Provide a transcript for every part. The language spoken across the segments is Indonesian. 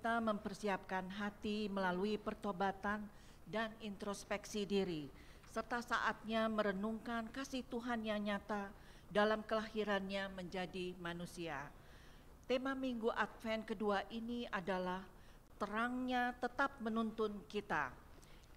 kita mempersiapkan hati melalui pertobatan dan introspeksi diri, serta saatnya merenungkan kasih Tuhan yang nyata dalam kelahirannya menjadi manusia. Tema Minggu Advent kedua ini adalah terangnya tetap menuntun kita.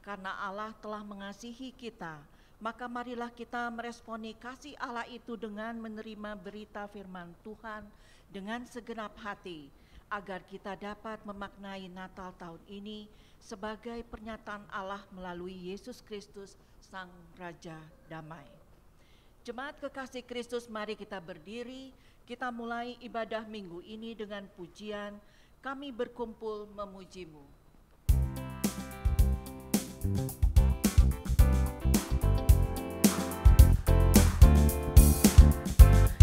Karena Allah telah mengasihi kita, maka marilah kita meresponi kasih Allah itu dengan menerima berita firman Tuhan dengan segenap hati, agar kita dapat memaknai Natal tahun ini sebagai pernyataan Allah melalui Yesus Kristus, Sang Raja Damai. Jemaat kekasih Kristus, mari kita berdiri, kita mulai ibadah minggu ini dengan pujian, Kami Berkumpul Memuji-Mu.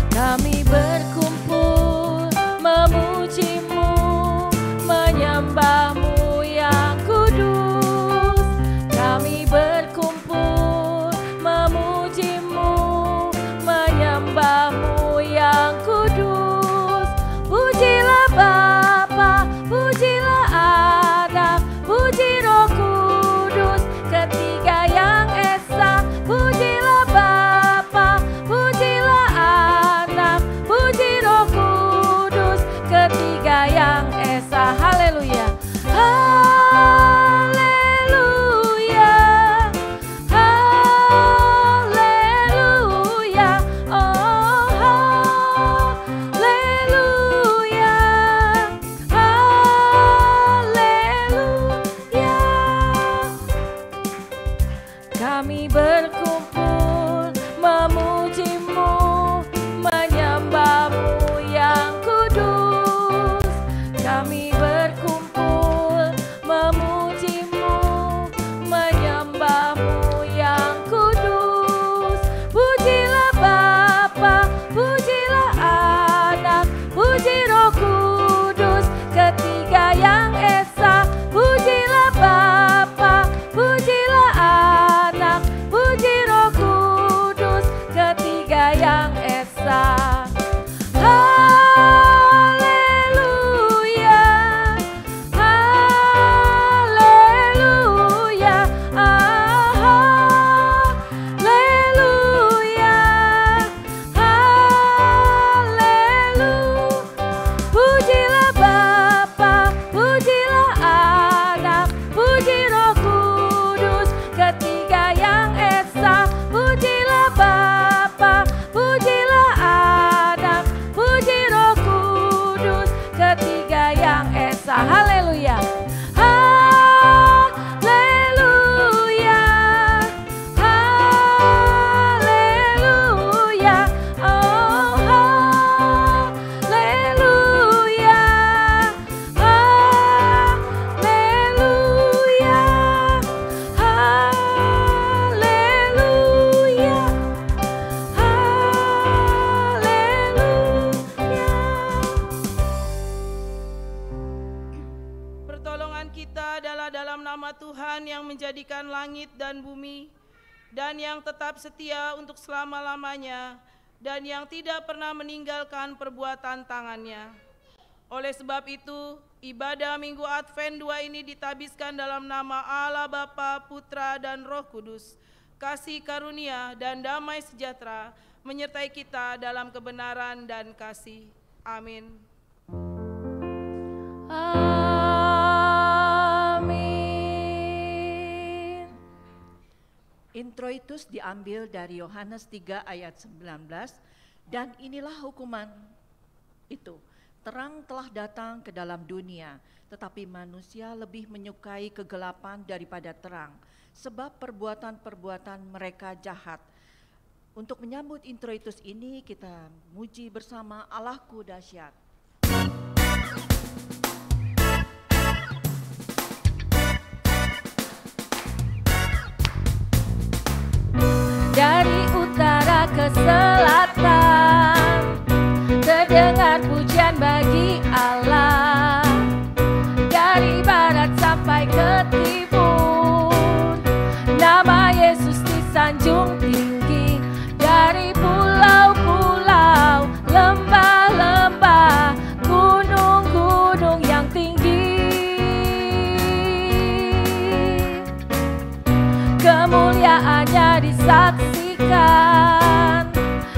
Kami berkumpul memuji-Mu, menyembah-Mu yang kudus. Kami berkumpul memuji-Mu, menyembah-Mu yang kudus. Pujilah Bapa, pujilah Anak, puji Roh Kudus, ketiga yang esa. Pujilah Bapa, pujilah Anak, puji Roh Kudus, ketiga yang esa. Haleluya, haleluya, haleluya, oh haleluya, haleluya. Kami berkumpul memuji-Mu, menyembah-Mu yang kudus. Kami berkumpul memuji-Mu, menyembah-Mu yang kudus. Pujilah Bapa, pujilah Anak, puji Roh Kudus, ketiga yang esa. Pujilah Bapa, pujilah Anak, puji Roh Kudus, ketiga yang esa. Haleluya, haleluya, haleluya, haleluya. Pujilah Bapa, pujilah Anak, puji Roh Kudus, ketiga yang esa. Pujilah Bapa, pujilah Anak, puji Roh Kudus, ketiga yang esa. Haleluya, haleluya, haleluya, oh haleluya, haleluya, haleluya, haleluya. Pertolongan kita adalah dalam nama Tuhan yang menjadikan langit dan bumi, dan yang tetap setia untuk selama-lamanya, dan yang tidak pernah meninggalkan perbuatan tangannya. Oleh sebab itu, ibadah Minggu Advent 2 ini ditabiskan dalam nama Allah Bapa, Putra, dan Roh Kudus. Kasih karunia dan damai sejahtera menyertai kita dalam kebenaran dan kasih. Amin. Amin. Introitus diambil dari Yohanes 3 ayat 19, dan inilah hukuman itu. Terang telah datang ke dalam dunia, tetapi manusia lebih menyukai kegelapan daripada terang, sebab perbuatan-perbuatan mereka jahat. Untuk menyambut introitus ini, kita muji bersama Allahku dahsyat. Dari utara ke selatan, terdengar pujian bagi Allah. Dari barat sampai ke timur, nama Yesus disanjung tinggi. Dari pulau-pulau, lembah-lembah, gunung-gunung yang tinggi, kemuliaannya disaksikan,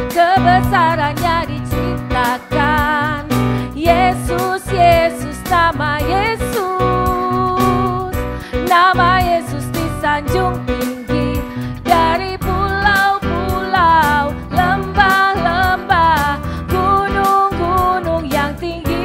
kebesarannya diciptakan. Yesus, Yesus, nama Yesus, nama Yesus disanjung tinggi dari pulau-pulau, lembah-lembah, gunung-gunung yang tinggi.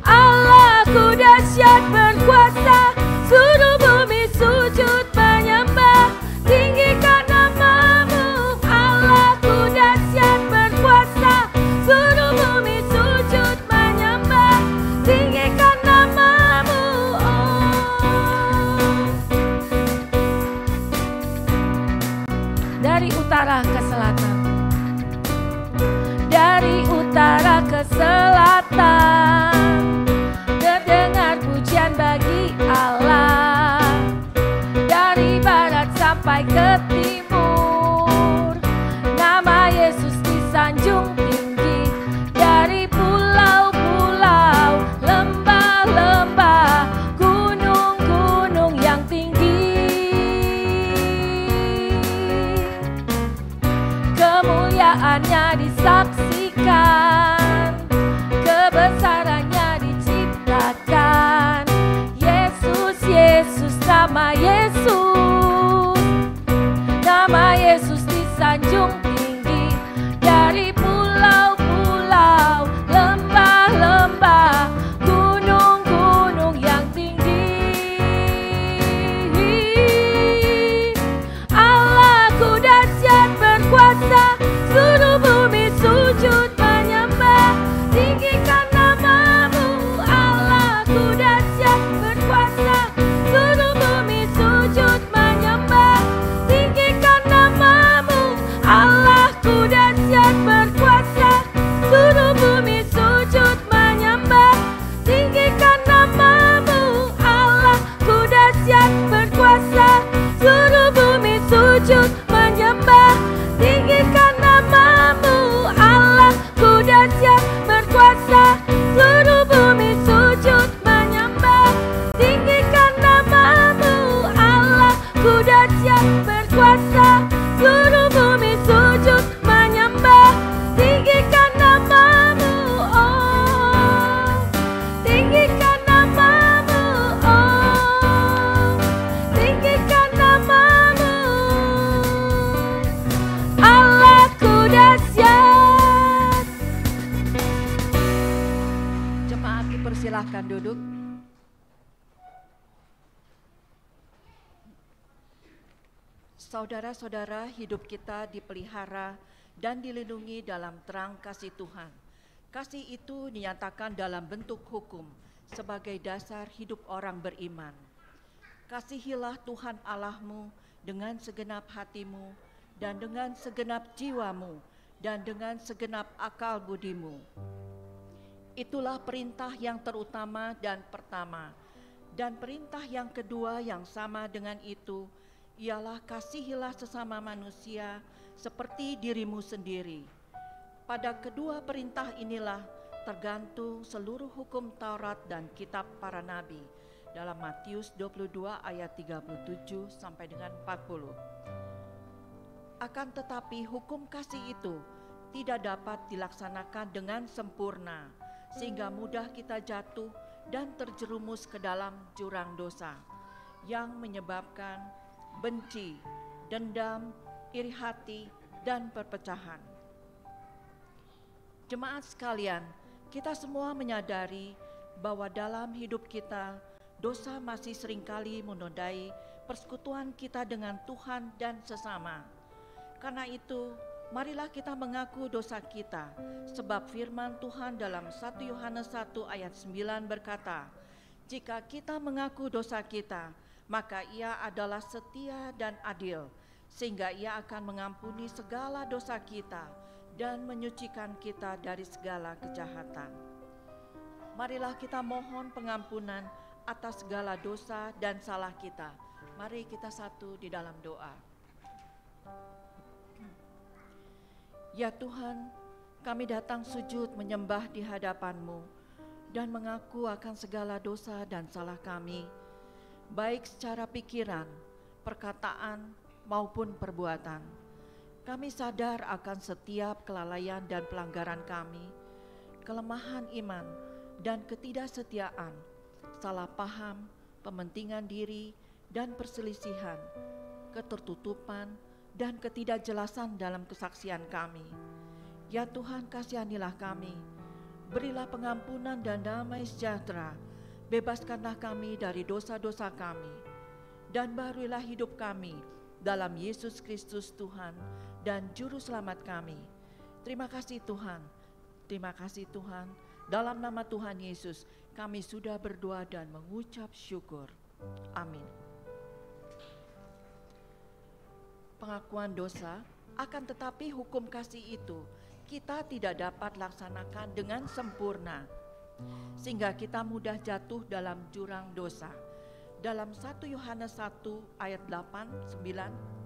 Allahku dahsyat berkuasa, seluruh bumi sujud menyembah, tinggikan namamu. Allahku dahsyat berkuasa, seluruh bumi sujud menyembah, tinggikan namamu. Dari utara ke selatan, dari utara ke selatan, terdengar pujian bagi Allah. Dari barat sampai ke timur, nama Yesus disanjung tinggi dari pulau-pulau, lembah-lembah, gunung-gunung yang tinggi. Kemuliaannya disaksikan, kebesarannya diciptakan. Yesus, Yesus, nama Yesus, nama Yesus disanjung tinggi dari pulau-pulau, lembah-lembah, gunung-gunung yang tinggi. Allahku dahsyat berkuasa, seluruh bumi sujud menyembah, tinggikan namamu. Allahku dahsyat berkuasa, seluruh bumi sujud menyembah, tinggikan namamu. Allahku dahsyat berkuasa, seluruh bumi sujud menyembah, tinggikan namamu. Allahku dahsyat berkuasa, seluruh bumi sujud menyembah, tinggikan namamu. Allahku dahsyat berkuasa, seluruh bumi sujud menyembah, tinggikan namamu. Allahku dahsyat berkuasa, seluruh bumi sujud menyembah, tinggikan namamu. Oh, tinggikan namamu. Oh, tinggikan namamu. Allahku dahsyat. Jemaat dipersilahkan duduk. Saudara-saudara, hidup kita dipelihara dan dilindungi dalam terang kasih Tuhan. Kasih itu dinyatakan dalam bentuk hukum sebagai dasar hidup orang beriman. Kasihilah Tuhan Allahmu dengan segenap hatimu dan dengan segenap jiwamu dan dengan segenap akal budimu. Itulah perintah yang terutama dan pertama. Dan perintah yang kedua yang sama dengan itu ialah kasihilah sesama manusia seperti dirimu sendiri. Pada kedua perintah inilah tergantung seluruh hukum Taurat dan kitab para nabi, dalam Matius 22 ayat 37 sampai dengan 40. Akan tetapi hukum kasih itu tidak dapat dilaksanakan dengan sempurna, sehingga mudah kita jatuh dan terjerumus ke dalam jurang dosa yang menyebabkan benci, dendam, iri hati, dan perpecahan. Jemaat sekalian, kita semua menyadari bahwa dalam hidup kita, dosa masih seringkali menodai persekutuan kita dengan Tuhan dan sesama. Karena itu, marilah kita mengaku dosa kita, sebab firman Tuhan dalam 1 Yohanes 1 ayat 9 berkata, "Jika kita mengaku dosa kita, maka Ia adalah setia dan adil, sehingga Ia akan mengampuni segala dosa kita dan menyucikan kita dari segala kejahatan." Marilah kita mohon pengampunan atas segala dosa dan salah kita. Mari kita satu di dalam doa. Ya Tuhan, kami datang sujud menyembah di hadapan-Mu dan mengaku akan segala dosa dan salah kami. baik secara pikiran, perkataan, maupun perbuatan. Kami sadar akan setiap kelalaian dan pelanggaran kami, kelemahan iman dan ketidaksetiaan, salah paham, pementingan diri, dan perselisihan, ketertutupan, dan ketidakjelasan dalam kesaksian kami. Ya Tuhan, kasihanilah kami, berilah pengampunan dan damai sejahtera, bebaskanlah kami dari dosa-dosa kami, dan baruilah hidup kami dalam Yesus Kristus Tuhan dan Juru Selamat kami. Terima kasih Tuhan, terima kasih Tuhan. Dalam nama Tuhan Yesus kami sudah berdoa dan mengucap syukur. Amin. Pengakuan dosa, akan tetapi hukum kasih itu kita tidak dapat laksanakan dengan sempurna, sehingga kita mudah jatuh dalam jurang dosa. Dalam 1 Yohanes 1 ayat 8-9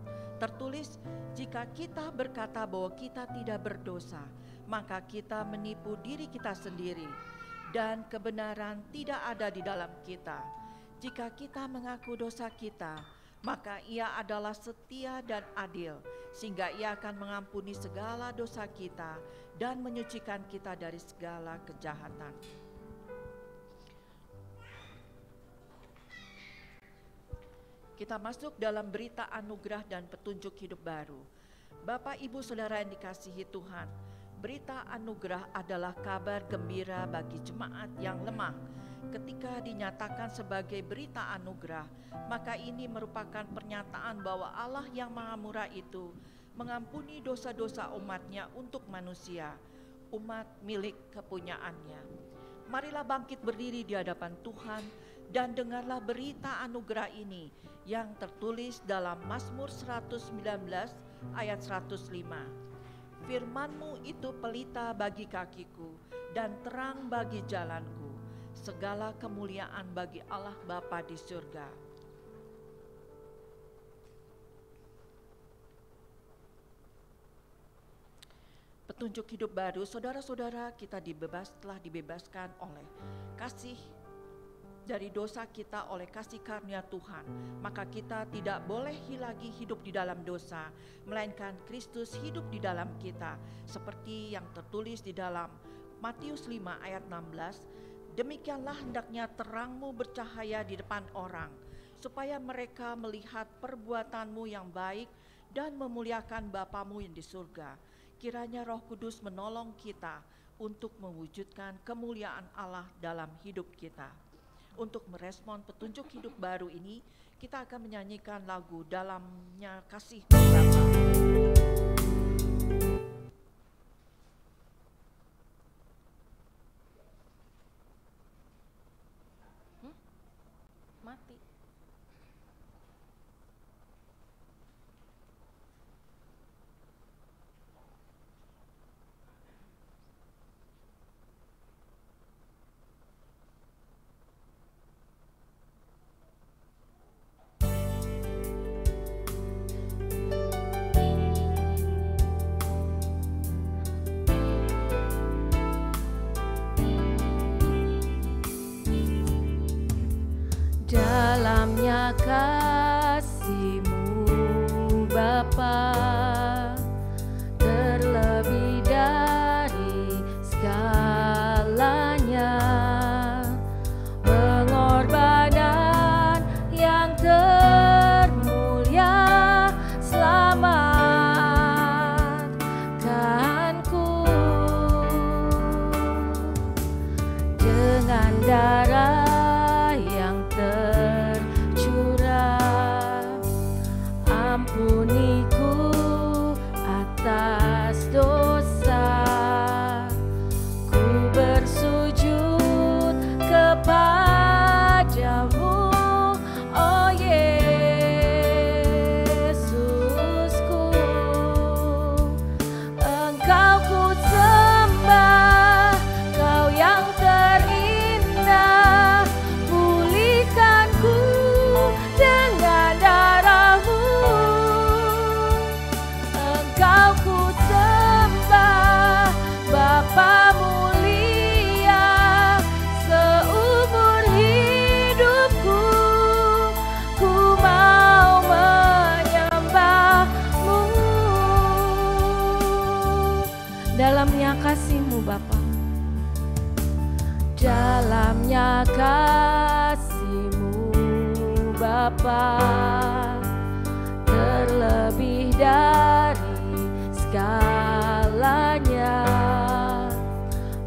tertulis, jika kita berkata bahwa kita tidak berdosa, maka kita menipu diri kita sendiri, dan kebenaran tidak ada di dalam kita. Jika kita mengaku dosa kita, maka Ia adalah setia dan adil, sehingga Ia akan mengampuni segala dosa kita dan menyucikan kita dari segala kejahatan. Kita masuk dalam berita anugerah dan petunjuk hidup baru. Bapak, Ibu, Saudara yang dikasihi Tuhan, berita anugerah adalah kabar gembira bagi jemaat yang lemah. Ketika dinyatakan sebagai berita anugerah, maka ini merupakan pernyataan bahwa Allah yang Maha Murah itu mengampuni dosa-dosa umatnya untuk manusia, umat milik kepunyaannya. Marilah bangkit berdiri di hadapan Tuhan dan dengarlah berita anugerah ini yang tertulis dalam Mazmur 119 ayat 105. Firman-Mu itu pelita bagi kakiku dan terang bagi jalanku. Segala kemuliaan bagi Allah Bapa di surga. Petunjuk hidup baru, saudara-saudara, kita telah dibebaskan oleh kasih dari dosa kita, oleh kasih karunia Tuhan. Maka kita tidak boleh lagi hidup di dalam dosa, melainkan Kristus hidup di dalam kita, seperti yang tertulis di dalam Matius 5 ayat 16. Demikianlah hendaknya terangmu bercahaya di depan orang, supaya mereka melihat perbuatanmu yang baik dan memuliakan Bapamu yang di surga. Kiranya Roh Kudus menolong kita untuk mewujudkan kemuliaan Allah dalam hidup kita. Untuk merespon petunjuk hidup baru ini, kita akan menyanyikan lagu Dalamnya Kasih Bapa. Mati. Dalamnya kasih-Mu Bapa, terlebih dari segalanya, pengorbanan yang termulia selamatkanku dengan darah ampuniku atas dosa, ku bersujud kepadamu, oh Yesusku. Engkau ku sembah, Kau yang terindah, dalamnya kasih-Mu Bapa, terlebih dari segalanya,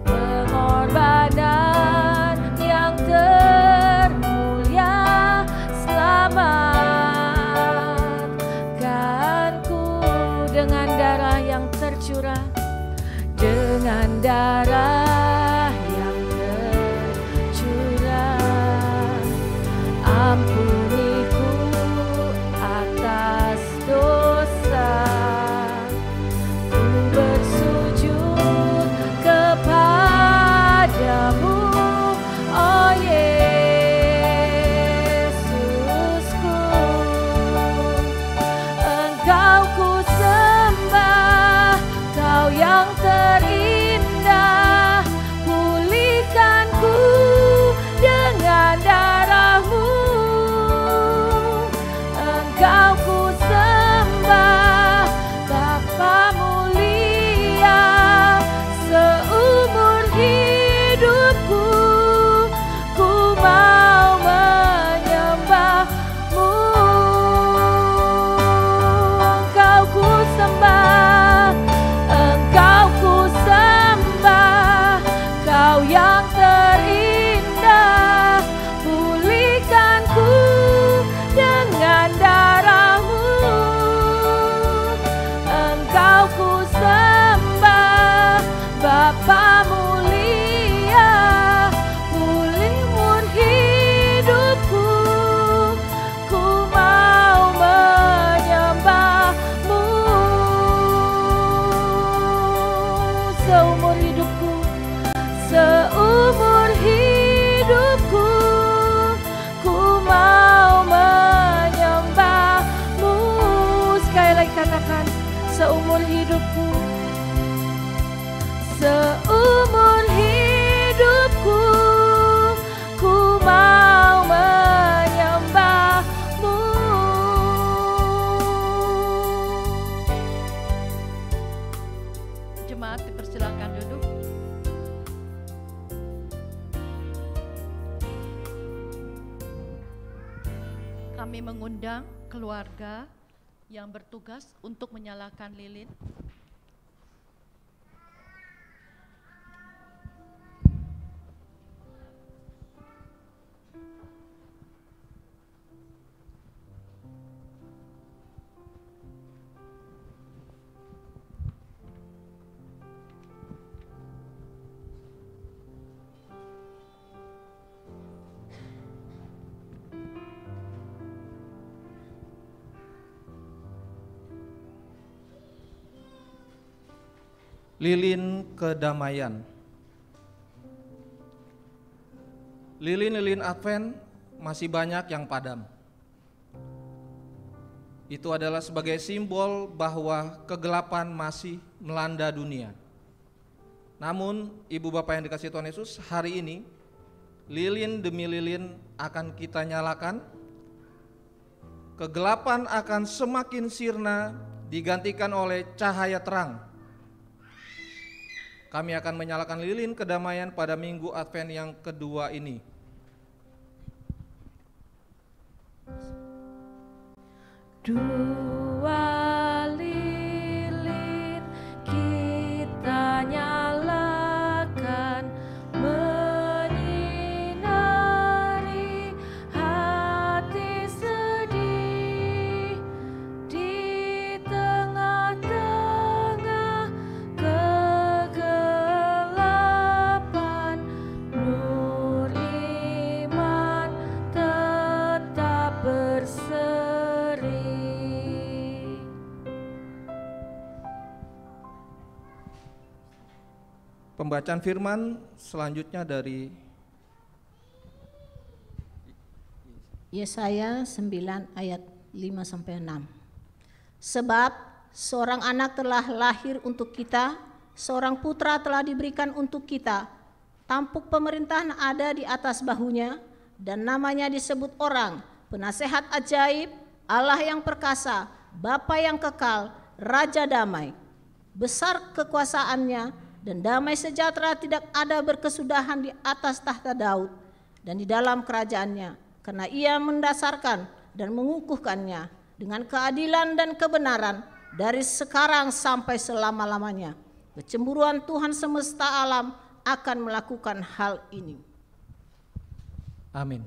pengorbanan yang termulia, selamatkanku dengan darah yang tercurah, dengan darah yang tercurah. Ampuniku atas dosa, ku bersujud kepadamu, oh Yesusku. Engkau ku sembah, Kau yang terindah, pulihkanku dengan darah-Mu. Engkau ku sembah, Bapa mulia, seumur hidupku ku mau menyembah-Mu. Engkau ku sembah, Engkau ku sembah, Kau yang terindah, pulihkanku dengan darah-Mu. Engkau ku sembah, Bapa mulia, pulihkan hidupku, ku mau menyembah-Mu. Seumur hidupku, seumur hidupku, ku mau menyembah-Mu. Sekali lagi katakan, seumur hidupku, seumur hidupku, ku mau menyembah-Mu. Jemaat dipersilakan duduk. Kami mengundang keluarga yang bertugas untuk menyalakan lilin. Lilin kedamaian. Lilin-lilin Advent masih banyak yang padam. Itu adalah sebagai simbol bahwa kegelapan masih melanda dunia. Namun, Ibu Bapak yang dikasihi Tuhan Yesus, hari ini lilin demi lilin akan kita nyalakan. Kegelapan akan semakin sirna digantikan oleh cahaya terang. Kami akan menyalakan lilin kedamaian pada Minggu Advent yang kedua ini. Dua lilin kita nyalakan, menyinari hati sedih di tengah-tengah kegelapan. Nur iman tetap berseri. Pembacaan firman selanjutnya dari Yesaya 9 ayat 5-6. Sebab seorang anak telah lahir untuk kita, seorang putra telah diberikan untuk kita. Tampuk pemerintahan ada di atas bahunya, dan namanya disebut orang, Penasehat ajaib, Allah yang perkasa, Bapa yang kekal, Raja damai. Besar kekuasaannya, dan damai sejahtera tidak ada berkesudahan di atas tahta Daud dan di dalam kerajaannya, karena ia mendasarkan dan mengukuhkannya dengan keadilan dan kebenaran dari sekarang sampai selama-lamanya. Kecemburuan Tuhan semesta alam akan melakukan hal ini. Amin.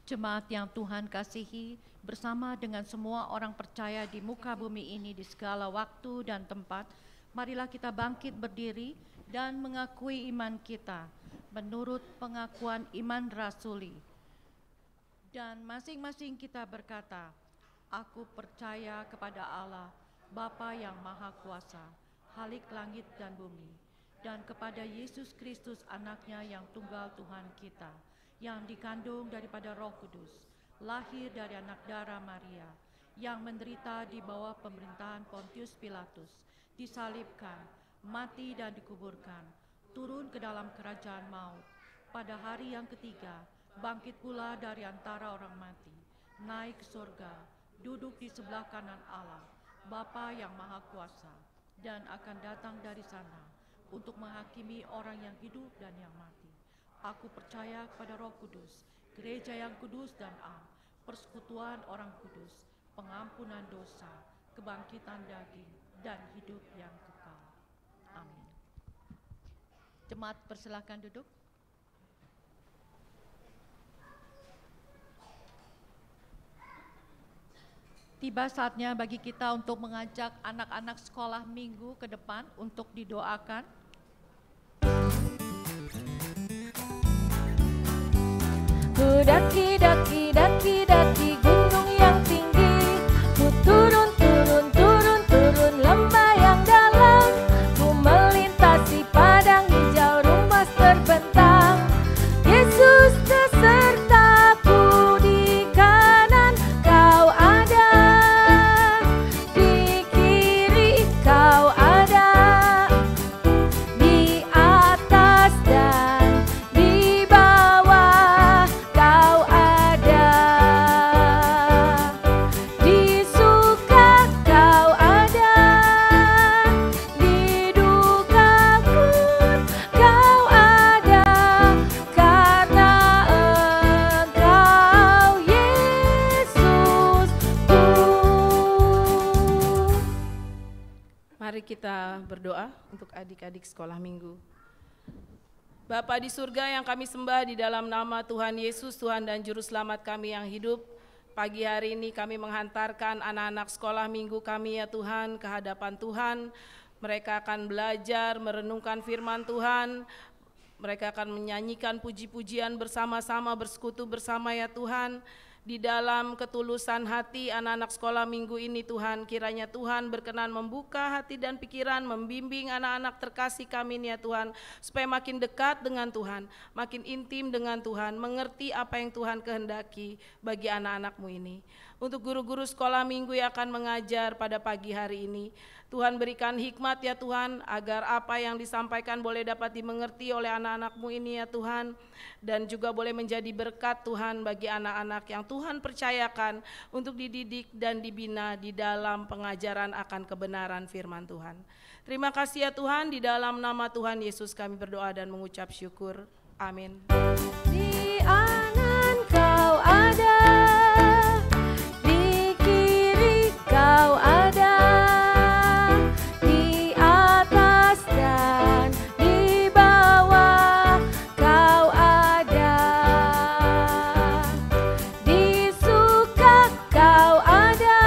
Jemaat yang Tuhan kasihi, bersama dengan semua orang percaya di muka bumi ini di segala waktu dan tempat, marilah kita bangkit berdiri dan mengakui iman kita menurut pengakuan iman rasuli. Dan masing-masing kita berkata, aku percaya kepada Allah, Bapa yang Maha Kuasa, Khalik langit dan bumi, dan kepada Yesus Kristus anaknya yang tunggal Tuhan kita, yang dikandung daripada Roh Kudus, lahir dari anak darah Maria, yang menderita di bawah pemerintahan Pontius Pilatus, disalibkan, mati dan dikuburkan, turun ke dalam kerajaan maut, pada hari yang ketiga, bangkit pula dari antara orang mati, naik ke surga, duduk di sebelah kanan Allah, Bapa yang Maha Kuasa, dan akan datang dari sana untuk menghakimi orang yang hidup dan yang mati. Aku percaya kepada Roh Kudus, gereja yang kudus dan am, persekutuan orang kudus, pengampunan dosa, kebangkitan daging, dan hidup yang kekal. Amin. Jemaat persilakan duduk. Tiba saatnya bagi kita untuk mengajak anak-anak sekolah minggu ke depan untuk didoakan. Ku daki, daki, daki, daki gunung yang tinggi. Ku turun, turun, turun, turun lembah yang dalam. Ku melintasi padang hijau rumput terbentang. Yesus besertaku di kanan, kau ada. Di kiri kau ada. Di atas dan di bawah kau ada. Di suka kau ada. Di duka pun kau ada. Karena Engkau Yesusku. Mari kita berdoa untuk adik-adik sekolah minggu. Bapa di surga yang kami sembah di dalam nama Tuhan Yesus, Tuhan dan Juru Selamat kami yang hidup, pagi hari ini kami menghantarkan anak-anak sekolah minggu kami ya Tuhan ke hadapan Tuhan. Mereka akan belajar merenungkan firman Tuhan, mereka akan menyanyikan puji-pujian bersama-sama, bersekutu bersama ya Tuhan. Di dalam ketulusan hati anak-anak sekolah minggu ini Tuhan, kiranya Tuhan berkenan membuka hati dan pikiran, membimbing anak-anak terkasih kami ini ya Tuhan, supaya makin dekat dengan Tuhan, makin intim dengan Tuhan, mengerti apa yang Tuhan kehendaki bagi anak-anak-Mu ini. Untuk guru-guru sekolah minggu yang akan mengajar pada pagi hari ini, Tuhan berikan hikmat ya Tuhan, agar apa yang disampaikan boleh dapat dimengerti oleh anak-anak-Mu ini ya Tuhan, dan juga boleh menjadi berkat Tuhan bagi anak-anak yang Tuhan percayakan untuk dididik dan dibina di dalam pengajaran akan kebenaran firman Tuhan. Terima kasih ya Tuhan, di dalam nama Tuhan Yesus kami berdoa dan mengucap syukur. Amin. Di kanan kau ada, di kiri kau ada, di atas dan di bawah kau ada. Di suka kau ada,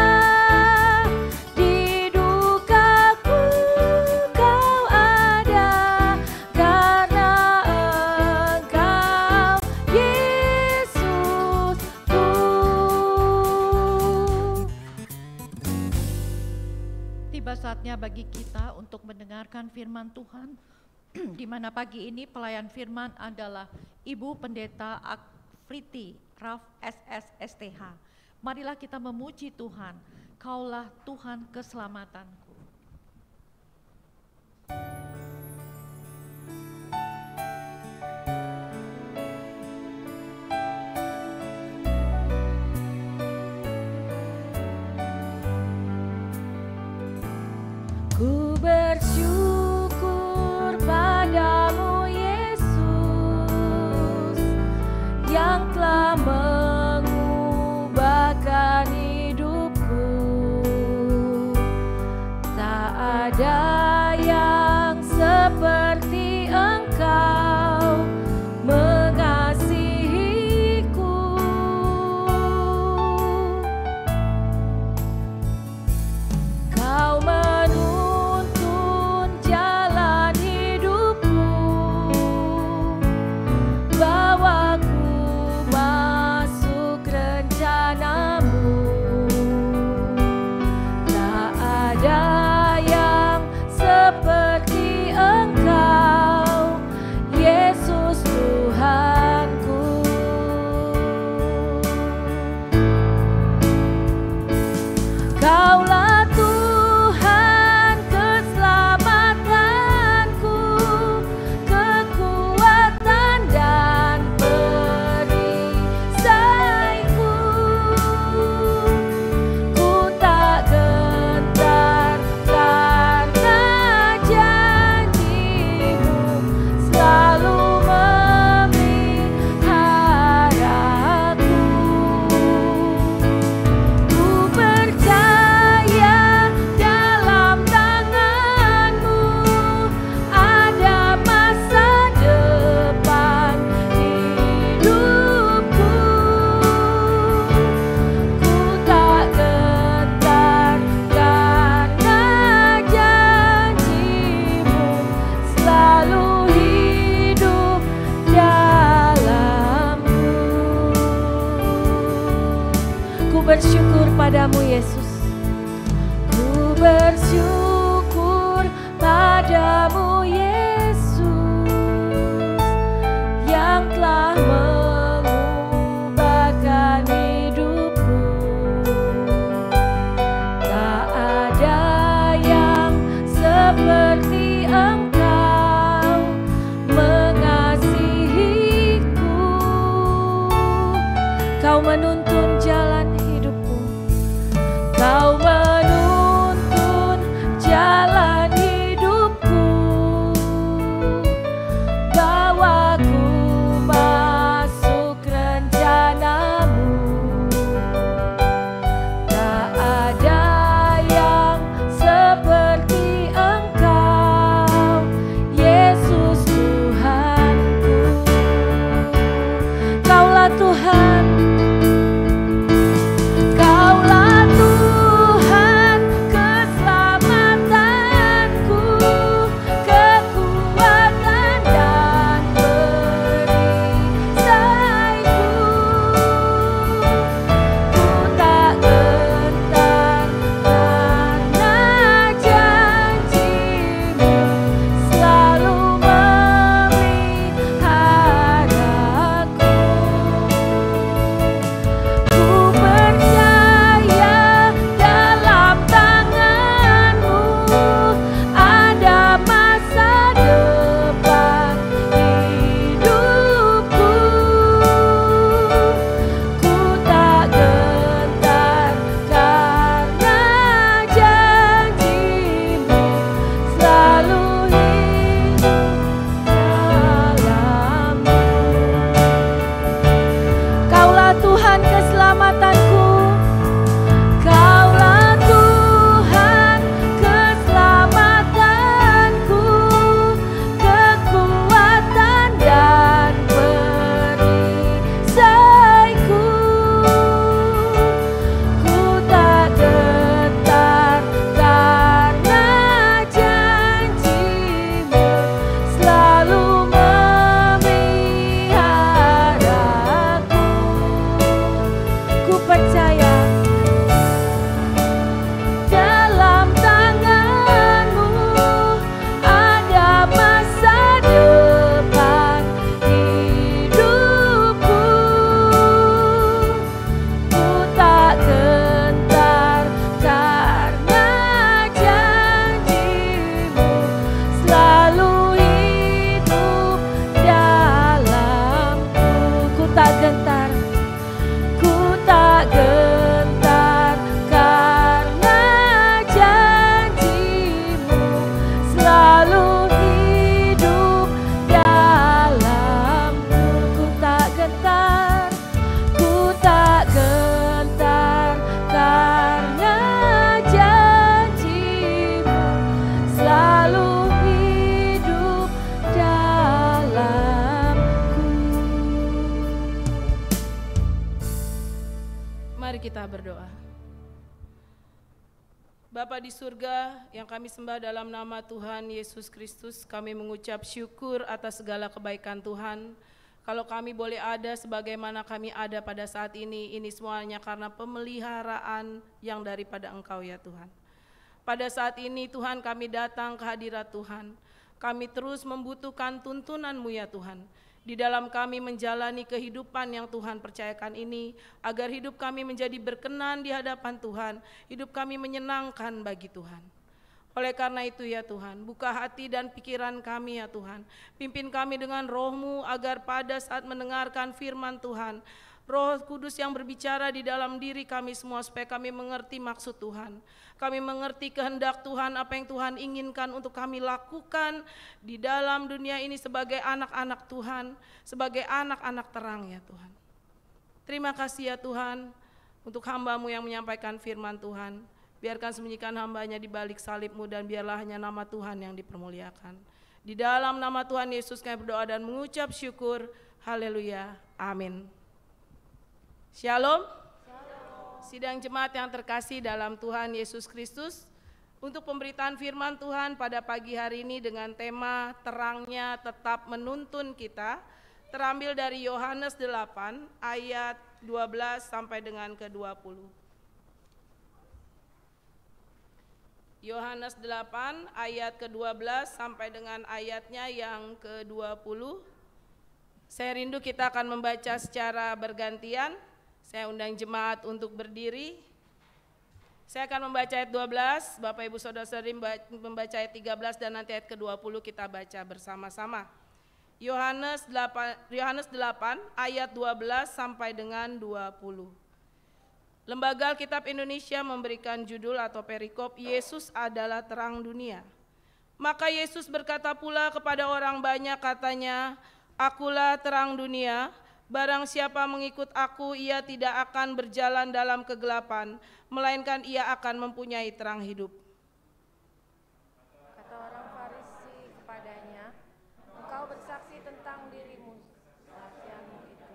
di duka pun kau ada. Karena Engkau Yesusku. Tiba saatnya bagi kita untuk mendengarkan firman Tuhan, di mana pagi ini pelayan firman adalah Ibu Pendeta Afriti Raf SSSTH. Marilah kita memuji Tuhan, Kaulah Tuhan keselamatanku. mengubahkan hidupku. Tak ada yang seperti Engkau mengasihiku. Kau menuntun jalan hidupku, bawaku masuk rencanamu. Tak ada yang seperti Engkau, Yesus Tuhanku. Kaulah Tuhan keselamatanku, kekuatan dan perisaiku. Ku tak gentar karena janji-Mu selalu memeliharaku. Ku percaya dalam tangan-Mu ada masa depan hidupku. Ku tak gentar karena janji-Mu selalu hidup dalamku. Ku bersyukur padamu Yesus, ku bersyukur padamu Yesus, yang telah mengubahkan hidupku. Tak ada yang seperti Engkau mengasihiku. Kau menuntun jalan hidupku, Kau menuntun jalan hidupku, bawaku masuk rencanamu. Tak ada yang seperti Engkau, Yesus Tuhanku. Kaulah Tuhan Mari kita berdoa. Bapa di surga yang kami sembah dalam nama Tuhan Yesus Kristus, kami mengucap syukur atas segala kebaikan Tuhan. Kalau kami boleh ada sebagaimana kami ada pada saat ini semuanya karena pemeliharaan yang daripada Engkau ya Tuhan. Pada saat ini Tuhan kami datang ke hadirat Tuhan. Kami terus membutuhkan tuntunan-Mu ya Tuhan. Di dalam kami menjalani kehidupan yang Tuhan percayakan ini, agar hidup kami menjadi berkenan di hadapan Tuhan, hidup kami menyenangkan bagi Tuhan. Oleh karena itu ya Tuhan, buka hati dan pikiran kami ya Tuhan, pimpin kami dengan Roh-Mu agar pada saat mendengarkan firman Tuhan, Roh Kudus yang berbicara di dalam diri kami semua supaya kami mengerti maksud Tuhan. Kami mengerti kehendak Tuhan, apa yang Tuhan inginkan untuk kami lakukan di dalam dunia ini sebagai anak-anak Tuhan, sebagai anak-anak terang ya Tuhan. Terima kasih ya Tuhan untuk hamba-Mu yang menyampaikan firman Tuhan. Biarkan sembunyikan hamba-Nya di balik salib-Mu dan biarlah hanya nama Tuhan yang dipermuliakan. Di dalam nama Tuhan Yesus kami berdoa dan mengucap syukur. Haleluya. Amin. Shalom. Sidang jemaat yang terkasih dalam Tuhan Yesus Kristus, untuk pemberitaan firman Tuhan pada pagi hari ini dengan tema terangnya tetap menuntun kita, terambil dari Yohanes 8 ayat 12 sampai dengan ke-20. Yohanes 8 ayat ke-12 sampai dengan ayatnya yang ke-20. Saya rindu kita akan membaca secara bergantian. Saya undang jemaat untuk berdiri. Saya akan membaca ayat 12, Bapak Ibu Saudara-saudari membaca ayat 13 dan nanti ayat ke-20 kita baca bersama-sama. Yohanes 8 ayat 12 sampai dengan 20. Lembaga Alkitab Indonesia memberikan judul atau perikop Yesus adalah terang dunia. Maka Yesus berkata pula kepada orang banyak katanya, "Akulah terang dunia. Barang siapa mengikut aku, ia tidak akan berjalan dalam kegelapan, melainkan ia akan mempunyai terang hidup." Kata orang Farisi kepadanya, "Engkau bersaksi tentang dirimu, kesaksianmu itu."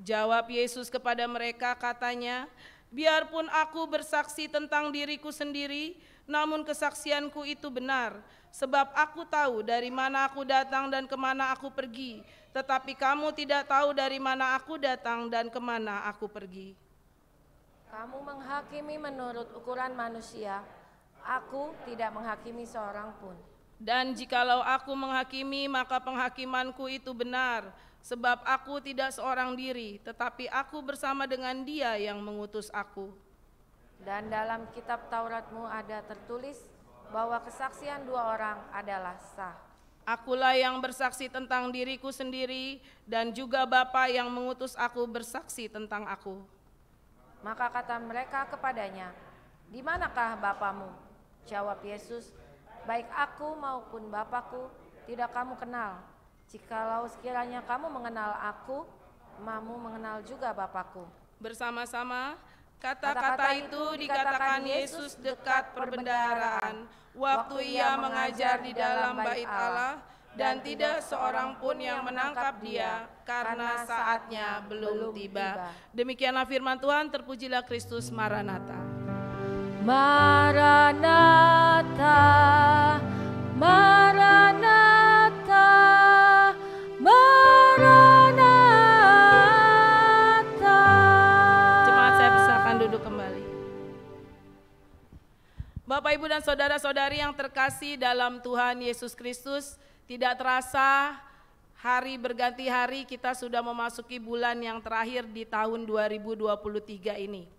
Jawab Yesus kepada mereka katanya, "Biarpun aku bersaksi tentang diriku sendiri, namun kesaksianku itu benar. Sebab aku tahu dari mana aku datang dan kemana aku pergi, tetapi kamu tidak tahu dari mana aku datang dan kemana aku pergi." Kamu menghakimi menurut ukuran manusia, aku tidak menghakimi seorang pun. Dan jikalau aku menghakimi, maka penghakimanku itu benar, sebab aku tidak seorang diri, tetapi aku bersama dengan Dia yang mengutus aku. Dan dalam kitab Tauratmu ada tertulis bahwa kesaksian dua orang adalah sah. Akulah yang bersaksi tentang diriku sendiri, dan juga Bapa yang mengutus aku bersaksi tentang aku. Maka kata mereka kepadanya, "Di manakah Bapamu?" Jawab Yesus, "Baik aku maupun Bapakku tidak kamu kenal. Jikalau sekiranya kamu mengenal aku, kamu mengenal juga Bapakku." Bersama-sama, kata-kata itu dikatakan Yesus dekat perbendaharaan, waktu Ia mengajar di dalam bait Allah, dan tidak seorang pun yang menangkap Dia, karena saatnya belum tiba. Demikianlah firman Tuhan, terpujilah Kristus. Maranatha. Maranatha, Maranatha, Maranatha. Jemaat saya persilakan duduk kembali. Bapak, Ibu, dan saudara-saudari yang terkasih dalam Tuhan Yesus Kristus, tidak terasa hari berganti hari kita sudah memasuki bulan yang terakhir di tahun 2023 ini,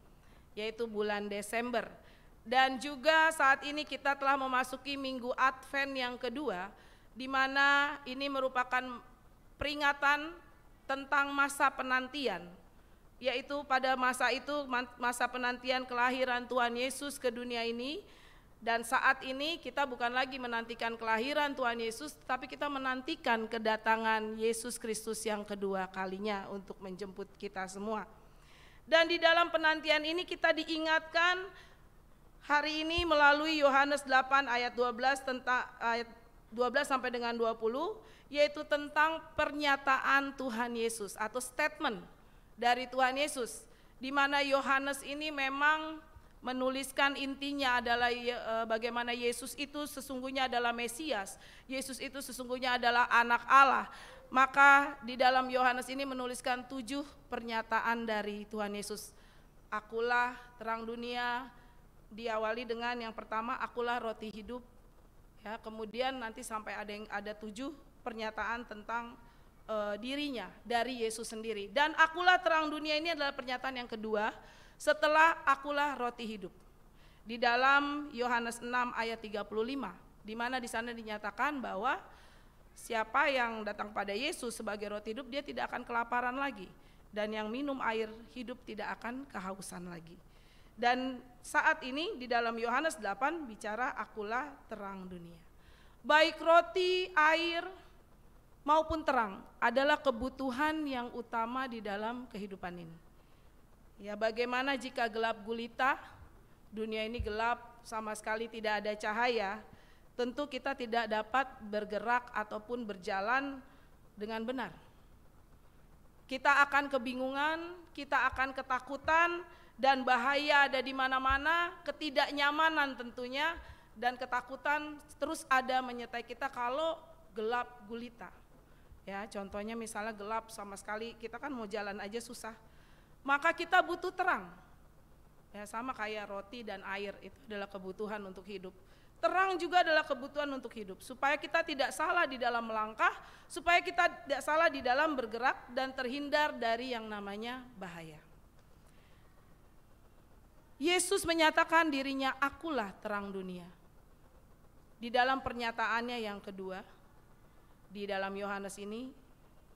yaitu bulan Desember. Dan juga saat ini kita telah memasuki minggu Advent yang kedua, di mana ini merupakan peringatan tentang masa penantian, yaitu pada masa itu masa penantian kelahiran Tuhan Yesus ke dunia ini. Dan saat ini kita bukan lagi menantikan kelahiran Tuhan Yesus, tapi kita menantikan kedatangan Yesus Kristus yang kedua kalinya untuk menjemput kita semua. Dan di dalam penantian ini kita diingatkan hari ini melalui Yohanes 8 ayat 12 tentang ayat 12 sampai dengan 20, yaitu tentang pernyataan Tuhan Yesus atau statement dari Tuhan Yesus. di mana Yohanes ini memang menuliskan intinya adalah bagaimana Yesus itu sesungguhnya adalah Mesias, Yesus itu sesungguhnya adalah anak Allah. Maka di dalam Yohanes ini menuliskan 7 pernyataan dari Tuhan Yesus. Akulah terang dunia, diawali dengan yang pertama, akulah roti hidup. Ya, kemudian nanti sampai ada 7 pernyataan tentang dirinya dari Yesus sendiri. Dan akulah terang dunia ini adalah pernyataan yang kedua setelah akulah roti hidup. Di dalam Yohanes 6 ayat 35, di mana di sana dinyatakan bahwa siapa yang datang pada Yesus sebagai roti hidup, dia tidak akan kelaparan lagi, dan yang minum air hidup tidak akan kehausan lagi. Dan saat ini di dalam Yohanes 8 bicara akulah terang dunia. Baik roti, air maupun terang adalah kebutuhan yang utama di dalam kehidupan ini. Ya, bagaimana jika gelap gulita, dunia ini gelap, sama sekali tidak ada cahaya, tentu kita tidak dapat bergerak ataupun berjalan dengan benar. Kita akan kebingungan, kita akan ketakutan, dan bahaya ada di mana-mana, ketidaknyamanan tentunya, dan ketakutan terus ada menyertai kita kalau gelap gulita. Ya, contohnya misalnya gelap sama sekali, kita kan mau jalan aja susah. Maka kita butuh terang. Ya, sama kayak roti dan air, itu adalah kebutuhan untuk hidup. Terang juga adalah kebutuhan untuk hidup, supaya kita tidak salah di dalam melangkah, supaya kita tidak salah di dalam bergerak dan terhindar dari yang namanya bahaya. Yesus menyatakan dirinya, akulah terang dunia. Di dalam pernyataannya yang kedua, di dalam Yohanes ini,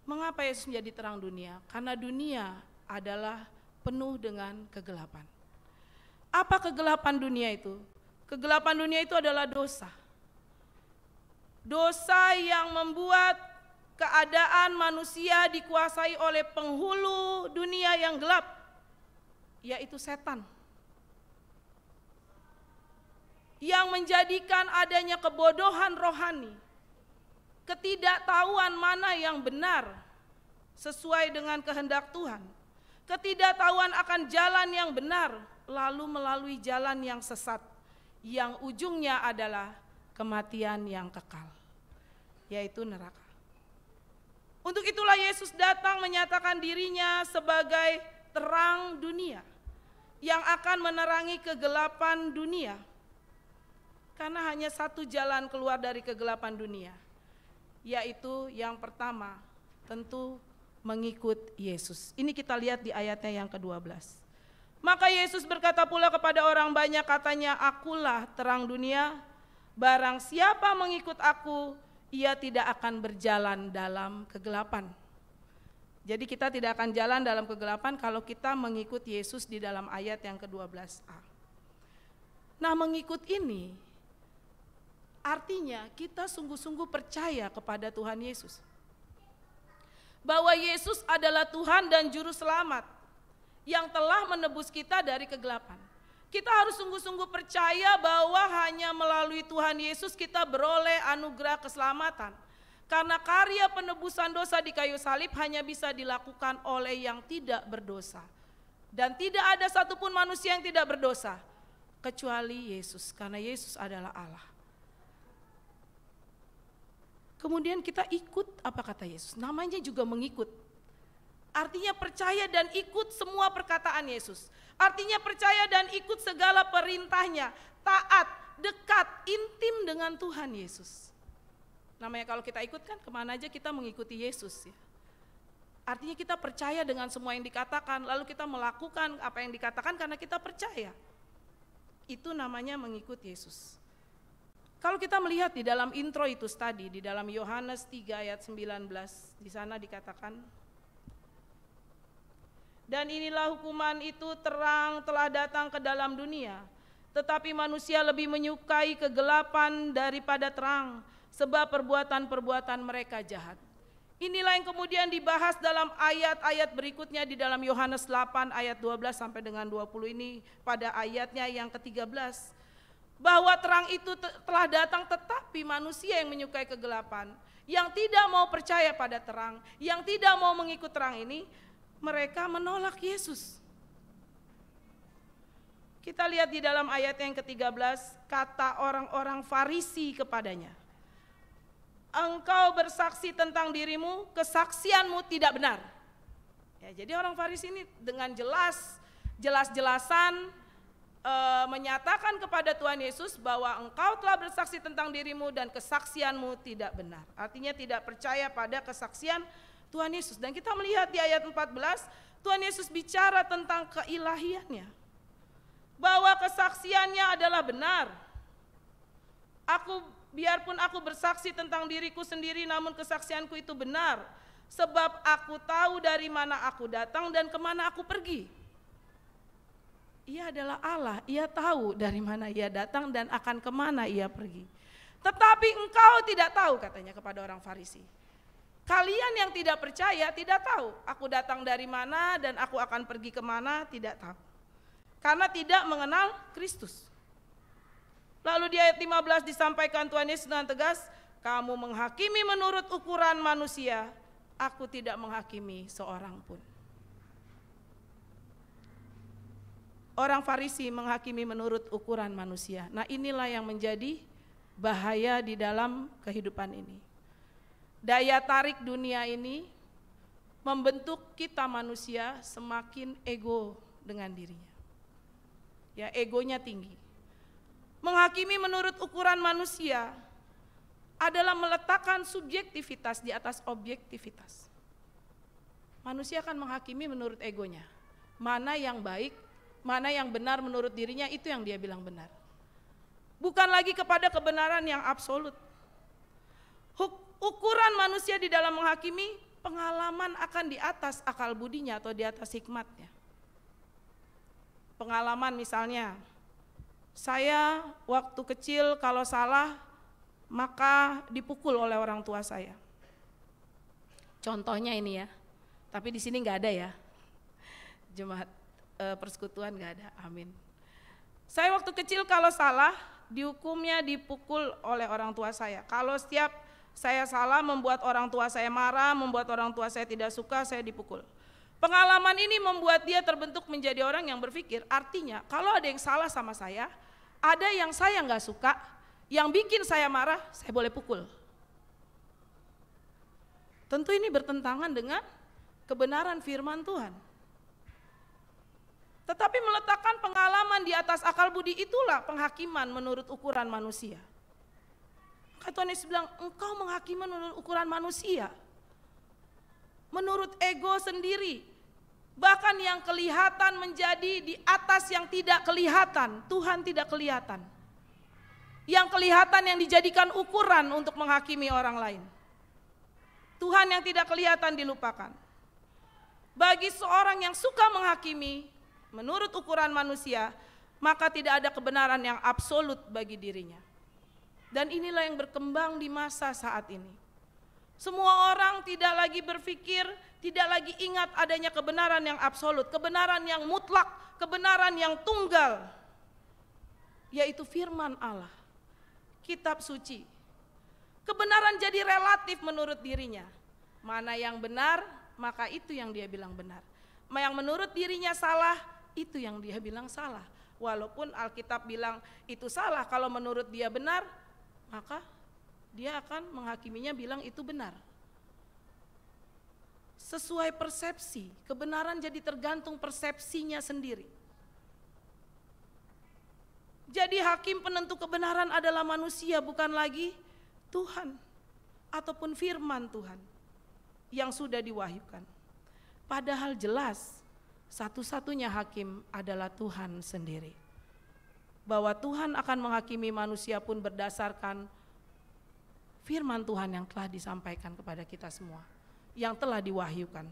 mengapa Yesus menjadi terang dunia? Karena dunia adalah penuh dengan kegelapan. Apa kegelapan dunia itu? Kegelapan dunia itu adalah dosa. Dosa yang membuat keadaan manusia dikuasai oleh penghulu dunia yang gelap, yaitu setan. Yang menjadikan adanya kebodohan rohani, ketidaktahuan mana yang benar sesuai dengan kehendak Tuhan, ketidaktahuan akan jalan yang benar, lalu melalui jalan yang sesat, yang ujungnya adalah kematian yang kekal, yaitu neraka. Untuk itulah Yesus datang menyatakan dirinya sebagai terang dunia, yang akan menerangi kegelapan dunia. Karena hanya satu jalan keluar dari kegelapan dunia, yaitu yang pertama, tentu mengikut Yesus. Ini kita lihat di ayatnya yang ke-12. Maka Yesus berkata pula kepada orang banyak, katanya, akulah terang dunia, barang siapa mengikut aku, ia tidak akan berjalan dalam kegelapan. Jadi kita tidak akan jalan dalam kegelapan kalau kita mengikut Yesus di dalam ayat yang ke-12a. Nah, mengikut ini artinya kita sungguh-sungguh percaya kepada Tuhan Yesus. Bahwa Yesus adalah Tuhan dan Juru Selamat yang telah menebus kita dari kegelapan. Kita harus sungguh-sungguh percaya bahwa hanya melalui Tuhan Yesus kita beroleh anugerah keselamatan. Karena karya penebusan dosa di kayu salib hanya bisa dilakukan oleh yang tidak berdosa. Dan tidak ada satupun manusia yang tidak berdosa kecuali Yesus, karena Yesus adalah Allah. Kemudian kita ikut apa kata Yesus, namanya juga mengikut. Artinya percaya dan ikut semua perkataan Yesus. Artinya percaya dan ikut segala perintahnya, taat, dekat, intim dengan Tuhan Yesus. Namanya kalau kita ikut kan kemana aja kita mengikuti Yesus ya. Artinya kita percaya dengan semua yang dikatakan, lalu kita melakukan apa yang dikatakan karena kita percaya. Itu namanya mengikut Yesus. Kalau kita melihat di dalam intro itu tadi, di dalam Yohanes 3 ayat 19, di sana dikatakan, dan inilah hukuman itu, terang telah datang ke dalam dunia, tetapi manusia lebih menyukai kegelapan daripada terang, sebab perbuatan-perbuatan mereka jahat. Inilah yang kemudian dibahas dalam ayat-ayat berikutnya di dalam Yohanes 8 ayat 12 sampai dengan 20 ini, pada ayatnya yang ke-13. Bahwa terang itu telah datang tetapi manusia yang menyukai kegelapan, yang tidak mau percaya pada terang, yang tidak mau mengikut terang ini, mereka menolak Yesus. Kita lihat di dalam ayat yang ke-13, kata orang-orang Farisi kepadanya, engkau bersaksi tentang dirimu, kesaksianmu tidak benar. Ya, jadi orang Farisi ini dengan jelas-jelasan menyatakan kepada Tuhan Yesus bahwa engkau telah bersaksi tentang dirimu dan kesaksianmu tidak benar. Artinya tidak percaya pada kesaksian Tuhan Yesus. Dan kita melihat di ayat 14, Tuhan Yesus bicara tentang keilahiannya, bahwa kesaksiannya adalah benar. Biarpun aku bersaksi tentang diriku sendiri, namun kesaksianku itu benar, sebab aku tahu dari mana aku datang dan kemana aku pergi. Ia adalah Allah, ia tahu dari mana ia datang dan akan kemana ia pergi. Tetapi engkau tidak tahu, katanya kepada orang Farisi. Kalian yang tidak percaya tidak tahu, aku datang dari mana dan aku akan pergi kemana, tidak tahu. Karena tidak mengenal Kristus. Lalu di ayat 15 disampaikan Tuhan Yesus dengan tegas, kamu menghakimi menurut ukuran manusia, aku tidak menghakimi seorang pun. Orang Farisi menghakimi menurut ukuran manusia. Nah, inilah yang menjadi bahaya di dalam kehidupan ini. Daya tarik dunia ini membentuk kita manusia semakin ego dengan dirinya. Ya, egonya tinggi. Menghakimi menurut ukuran manusia adalah meletakkan subjektivitas di atas objektivitas. Manusia akan menghakimi menurut egonya. Mana yang baik, mana yang benar menurut dirinya, itu yang dia bilang benar. Bukan lagi kepada kebenaran yang absolut. Ukuran manusia di dalam menghakimi, pengalaman akan di atas akal budinya atau di atas hikmatnya. Pengalaman misalnya, saya waktu kecil kalau salah maka dipukul oleh orang tua saya. Contohnya ini ya, tapi di sini nggak ada ya, jemaat persekutuan nggak ada, amin. Saya waktu kecil kalau salah dihukumnya dipukul oleh orang tua saya. Kalau setiap saya salah membuat orang tua saya marah, membuat orang tua saya tidak suka, saya dipukul. Pengalaman ini membuat dia terbentuk menjadi orang yang berpikir, artinya kalau ada yang salah sama saya, ada yang saya nggak suka, yang bikin saya marah, saya boleh pukul. Tentu ini bertentangan dengan kebenaran firman Tuhan. Tetapi meletakkan pengalaman di atas akal budi, itulah penghakiman menurut ukuran manusia. Maka Tuhan Yesus bilang, engkau menghakimi menurut ukuran manusia, menurut ego sendiri. Bahkan yang kelihatan menjadi di atas yang tidak kelihatan. Tuhan tidak kelihatan. Yang kelihatan yang dijadikan ukuran untuk menghakimi orang lain. Tuhan yang tidak kelihatan dilupakan. Bagi seorang yang suka menghakimi menurut ukuran manusia, maka tidak ada kebenaran yang absolut bagi dirinya. Dan inilah yang berkembang di masa saat ini. Semua orang tidak lagi berpikir, tidak lagi ingat adanya kebenaran yang absolut, kebenaran yang mutlak, kebenaran yang tunggal, yaitu firman Allah, kitab suci. Kebenaran jadi relatif menurut dirinya. Mana yang benar, maka itu yang dia bilang benar. Yang menurut dirinya salah, itu yang dia bilang salah. Walaupun Alkitab bilang itu salah, kalau menurut dia benar, maka dia akan menghakiminya bilang itu benar. Sesuai persepsi, kebenaran jadi tergantung persepsinya sendiri. Jadi hakim penentu kebenaran adalah manusia, bukan lagi Tuhan ataupun firman Tuhan yang sudah diwahyukan. Padahal jelas satu-satunya hakim adalah Tuhan sendiri. Bahwa Tuhan akan menghakimi manusia pun berdasarkan firman Tuhan yang telah disampaikan kepada kita semua, yang telah diwahyukan.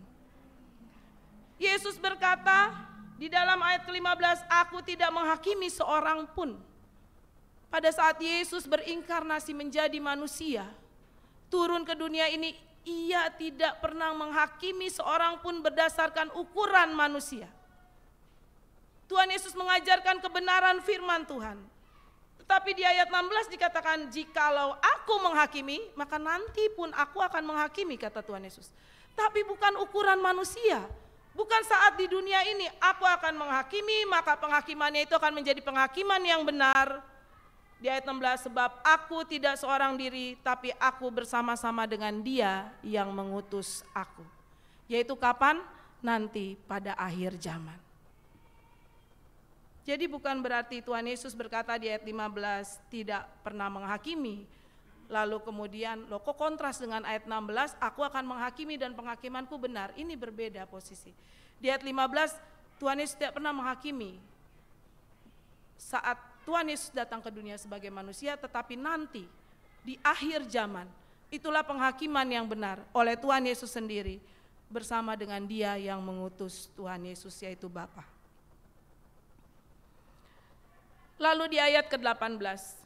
Yesus berkata di dalam ayat ke-15, aku tidak menghakimi seorang pun. Pada saat Yesus berinkarnasi menjadi manusia, turun ke dunia ini, ia tidak pernah menghakimi seorang pun berdasarkan ukuran manusia. Tuhan Yesus mengajarkan kebenaran firman Tuhan. Tetapi di ayat 16 dikatakan, jikalau aku menghakimi, maka nanti pun aku akan menghakimi, kata Tuhan Yesus. Tapi bukan ukuran manusia, Bukan saat di dunia ini aku akan menghakimi, maka penghakimannya itu akan menjadi penghakiman yang benar. Di ayat 16, sebab aku tidak seorang diri, tapi aku bersama-sama dengan Dia yang mengutus aku. Yaitu kapan? Nanti pada akhir zaman. Jadi bukan berarti Tuhan Yesus berkata di ayat 15 tidak pernah menghakimi. Lalu kemudian, loh kok kontras dengan ayat 16, aku akan menghakimi dan penghakimanku benar. Ini berbeda posisi. Di ayat 15, Tuhan Yesus tidak pernah menghakimi saat Tuhan Yesus datang ke dunia sebagai manusia, tetapi nanti di akhir zaman, itulah penghakiman yang benar oleh Tuhan Yesus sendiri bersama dengan Dia yang mengutus Tuhan Yesus, yaitu Bapa. Lalu di ayat ke-18,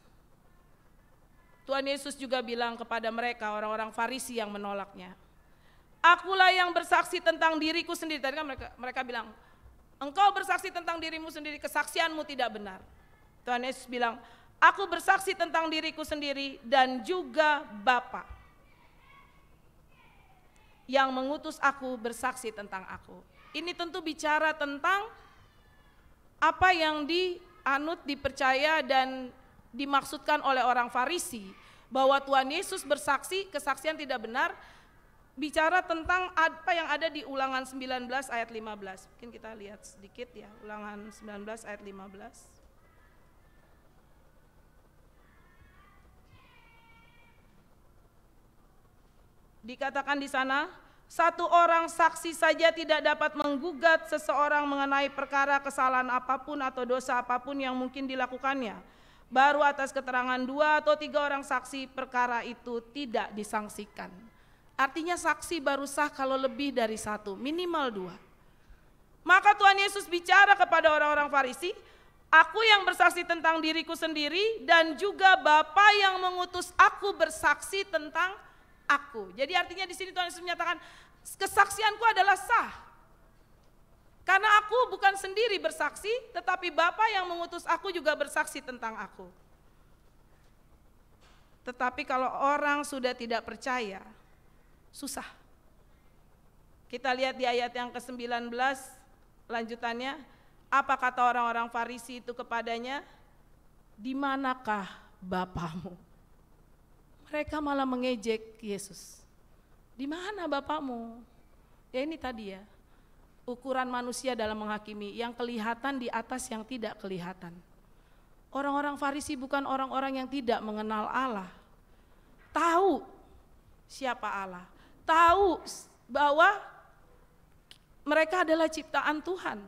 Tuhan Yesus juga bilang kepada mereka, orang-orang Farisi yang menolaknya, akulah yang bersaksi tentang diriku sendiri. Tadi kan mereka bilang, engkau bersaksi tentang dirimu sendiri, kesaksianmu tidak benar. Tuhan Yesus bilang, aku bersaksi tentang diriku sendiri dan juga Bapa yang mengutus aku bersaksi tentang aku. Ini tentu bicara tentang apa yang dianut, dipercaya dan dimaksudkan oleh orang Farisi, bahwa Tuhan Yesus bersaksi, kesaksian tidak benar, bicara tentang apa yang ada di Ulangan 19 ayat 15. Mungkin kita lihat sedikit ya, Ulangan 19 ayat 15. Dikatakan di sana, satu orang saksi saja tidak dapat menggugat seseorang mengenai perkara kesalahan apapun atau dosa apapun yang mungkin dilakukannya. Baru atas keterangan 2 atau 3 orang saksi perkara itu tidak disangsikan. Artinya saksi baru sah kalau lebih dari 1, minimal 2. Maka Tuhan Yesus bicara kepada orang-orang Farisi, aku yang bersaksi tentang diriku sendiri dan juga Bapa yang mengutus aku bersaksi tentang aku. Jadi artinya di sini Tuhan Yesus menyatakan kesaksianku adalah sah. Karena aku bukan sendiri bersaksi, tetapi Bapa yang mengutus aku juga bersaksi tentang aku. Tetapi kalau orang sudah tidak percaya, susah. Kita lihat di ayat yang ke-19 lanjutannya, apa kata orang-orang Farisi itu kepadanya? Di manakah Bapamu? Mereka malah mengejek Yesus. Di mana Bapamu? Ya ini tadi ya, ukuran manusia dalam menghakimi, yang kelihatan di atas yang tidak kelihatan. Orang-orang Farisi bukan orang-orang yang tidak mengenal Allah. Tahu siapa Allah, tahu bahwa mereka adalah ciptaan Tuhan,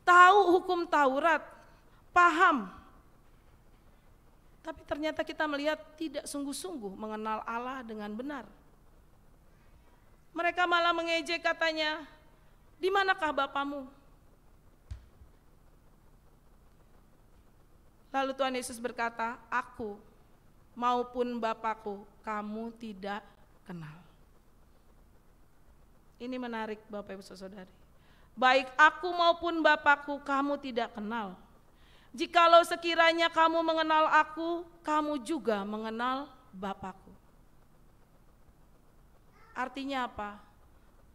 tahu hukum Taurat, paham. Tapi ternyata kita melihat tidak sungguh-sungguh mengenal Allah dengan benar. Mereka malah mengejek, katanya, di manakah Bapamu? Lalu Tuhan Yesus berkata, aku maupun Bapakku kamu tidak kenal. Ini menarik Bapak Ibu Saudari. Baik aku maupun Bapakku kamu tidak kenal. Jikalau sekiranya kamu mengenal aku, kamu juga mengenal Bapakku. Artinya apa?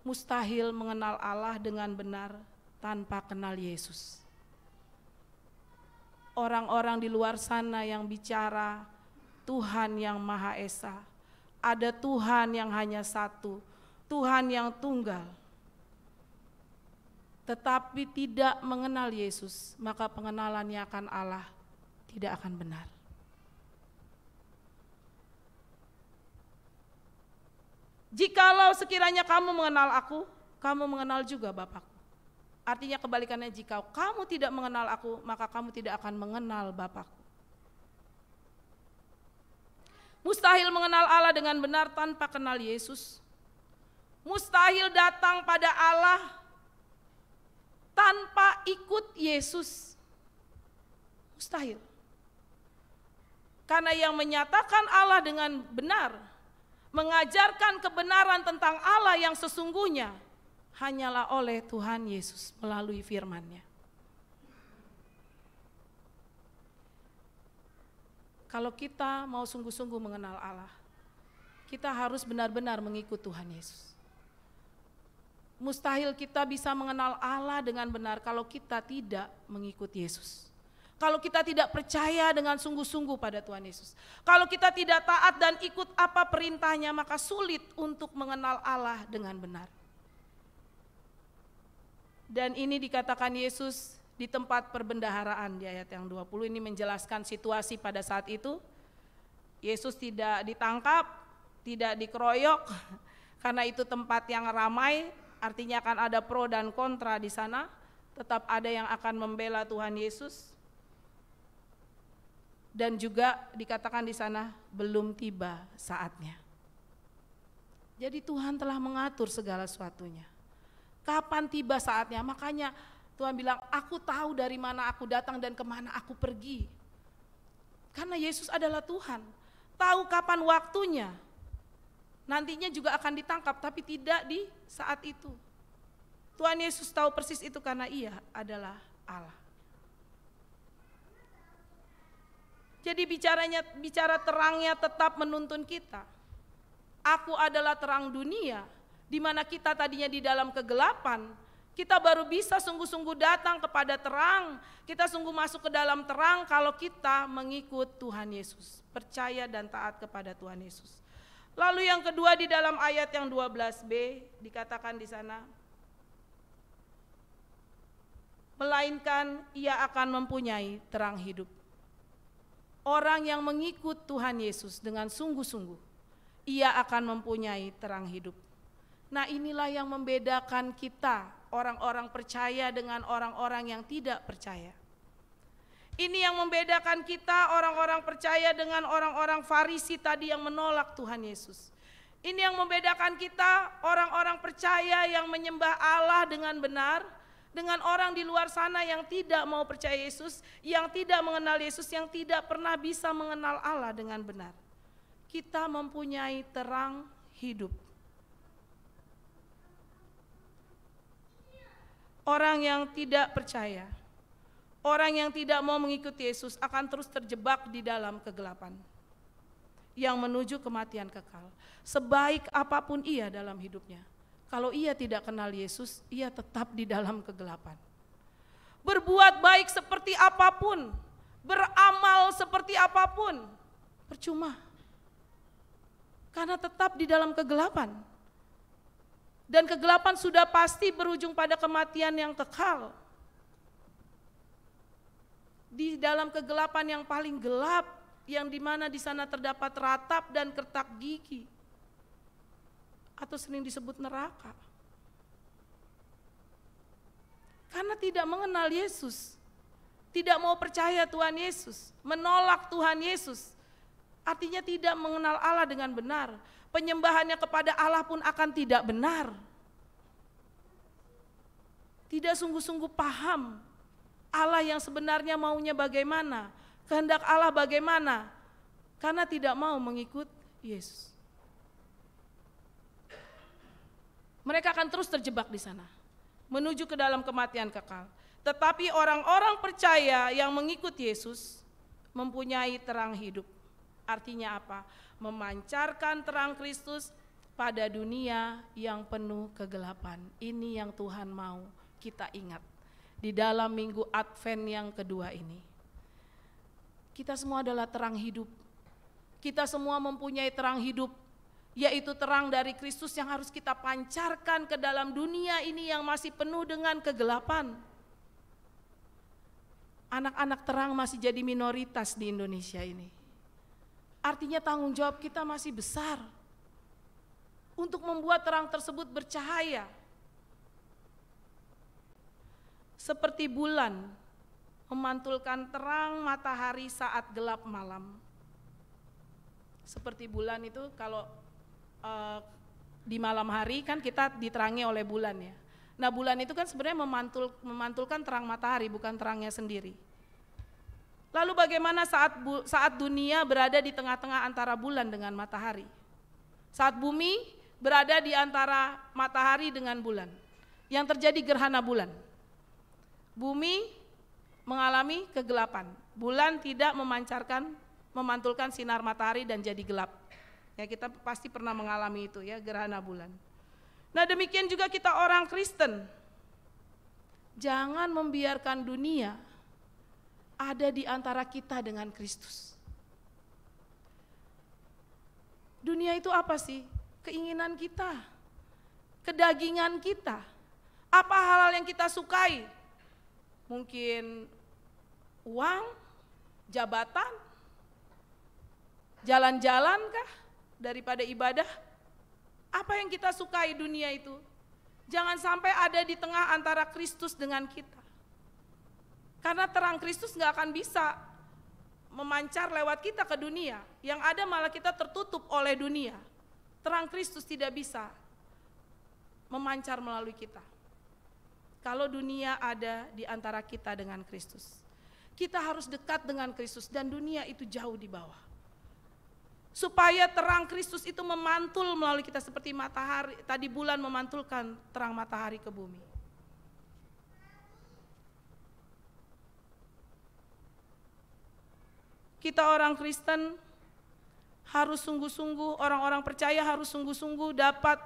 Mustahil mengenal Allah dengan benar tanpa kenal Yesus. Orang-orang di luar sana yang bicara Tuhan yang Maha Esa, ada Tuhan yang hanya satu, Tuhan yang tunggal, tetapi tidak mengenal Yesus, maka pengenalannya akan Allah tidak akan benar. Jikalau sekiranya kamu mengenal aku, kamu mengenal juga Bapakku. Artinya kebalikannya, jika kamu tidak mengenal aku, maka kamu tidak akan mengenal Bapakku. Mustahil mengenal Allah dengan benar tanpa kenal Yesus. Mustahil datang pada Allah tanpa ikut Yesus. Mustahil. Karena yang menyatakan Allah dengan benar, mengajarkan kebenaran tentang Allah yang sesungguhnya, hanyalah oleh Tuhan Yesus melalui firman-Nya. Kalau kita mau sungguh-sungguh mengenal Allah, kita harus benar-benar mengikut Tuhan Yesus. Mustahil kita bisa mengenal Allah dengan benar kalau kita tidak mengikuti Yesus. Kalau kita tidak percaya dengan sungguh-sungguh pada Tuhan Yesus. Kalau kita tidak taat dan ikut apa perintahnya, maka sulit untuk mengenal Allah dengan benar. Dan ini dikatakan Yesus di tempat perbendaharaan di ayat yang 20, ini menjelaskan situasi pada saat itu. Yesus tidak ditangkap, tidak dikeroyok, karena itu tempat yang ramai. Artinya akan ada pro dan kontra di sana, tetap ada yang akan membela Tuhan Yesus. Dan juga dikatakan di sana belum tiba saatnya. Jadi Tuhan telah mengatur segala sesuatunya. Kapan tiba saatnya? Makanya Tuhan bilang, aku tahu dari mana aku datang dan kemana aku pergi. Karena Yesus adalah Tuhan, tahu kapan waktunya. Nantinya juga akan ditangkap, tapi tidak di saat itu. Tuhan Yesus tahu persis itu karena Ia adalah Allah. Jadi bicara terangnya tetap menuntun kita. Aku adalah terang dunia, di mana kita tadinya di dalam kegelapan, kita baru bisa sungguh-sungguh datang kepada terang. Kita sungguh masuk ke dalam terang kalau kita mengikut Tuhan Yesus, percaya dan taat kepada Tuhan Yesus. Lalu yang kedua di dalam ayat yang 12b dikatakan di sana, melainkan ia akan mempunyai terang hidup. Orang yang mengikut Tuhan Yesus dengan sungguh-sungguh, ia akan mempunyai terang hidup. Nah, inilah yang membedakan kita, orang-orang percaya dengan orang-orang yang tidak percaya. Ini yang membedakan kita orang-orang percaya dengan orang-orang Farisi tadi yang menolak Tuhan Yesus. Ini yang membedakan kita orang-orang percaya yang menyembah Allah dengan benar, dengan orang di luar sana yang tidak mau percaya Yesus, yang tidak mengenal Yesus, yang tidak pernah bisa mengenal Allah dengan benar. Kita mempunyai terang hidup. Orang yang tidak percaya, orang yang tidak mau mengikuti Yesus akan terus terjebak di dalam kegelapan yang menuju kematian kekal. Sebaik apapun ia dalam hidupnya, kalau ia tidak kenal Yesus, ia tetap di dalam kegelapan. Berbuat baik seperti apapun, beramal seperti apapun, percuma. Karena tetap di dalam kegelapan. Dan kegelapan sudah pasti berujung pada kematian yang kekal. Di dalam kegelapan yang paling gelap, yang dimana di sana terdapat ratap dan kertak gigi, atau sering disebut neraka. Karena tidak mengenal Yesus, tidak mau percaya Tuhan Yesus, menolak Tuhan Yesus, artinya tidak mengenal Allah dengan benar. Penyembahannya kepada Allah pun akan tidak benar. Tidak sungguh-sungguh paham Allah yang sebenarnya maunya bagaimana, kehendak Allah bagaimana, karena tidak mau mengikut Yesus. Mereka akan terus terjebak di sana, menuju ke dalam kematian kekal. Tetapi orang-orang percaya yang mengikut Yesus mempunyai terang hidup. Artinya apa? Memancarkan terang Kristus pada dunia yang penuh kegelapan. Ini yang Tuhan mau kita ingat di dalam minggu Advent yang kedua ini. Kita semua adalah terang hidup. Kita semua mempunyai terang hidup, yaitu terang dari Kristus yang harus kita pancarkan ke dalam dunia ini yang masih penuh dengan kegelapan. Anak-anak terang masih jadi minoritas di Indonesia ini. Artinya tanggung jawab kita masih besar untuk membuat terang tersebut bercahaya. Seperti bulan memantulkan terang matahari saat gelap malam. Seperti bulan itu kalau di malam hari kan kita diterangi oleh bulan ya. Nah, bulan itu kan sebenarnya memantulkan terang matahari, bukan terangnya sendiri. Lalu bagaimana saat dunia berada di tengah-tengah antara bulan dengan matahari? Saat bumi berada di antara matahari dengan bulan, yang terjadi gerhana bulan. Bumi mengalami kegelapan, bulan tidak memantulkan sinar matahari dan jadi gelap. Ya, kita pasti pernah mengalami itu ya, gerhana bulan. Nah, demikian juga kita orang Kristen. Jangan membiarkan dunia ada di antara kita dengan Kristus. Dunia itu apa sih? Keinginan kita, kedagingan kita. Apa hal-hal yang kita sukai? Mungkin uang, jabatan, jalan-jalan kah daripada ibadah? Apa yang kita sukai dunia itu? Jangan sampai ada di tengah antara Kristus dengan kita. Karena terang Kristus gak akan bisa memancar lewat kita ke dunia. Yang ada malah kita tertutup oleh dunia. Terang Kristus tidak bisa memancar melalui kita. Kalau dunia ada di antara kita dengan Kristus. Kita harus dekat dengan Kristus dan dunia itu jauh di bawah. Supaya terang Kristus itu memantul melalui kita seperti matahari, tadi bulan memantulkan terang matahari ke bumi. Kita orang Kristen harus sungguh-sungguh, orang-orang percaya harus sungguh-sungguh dapat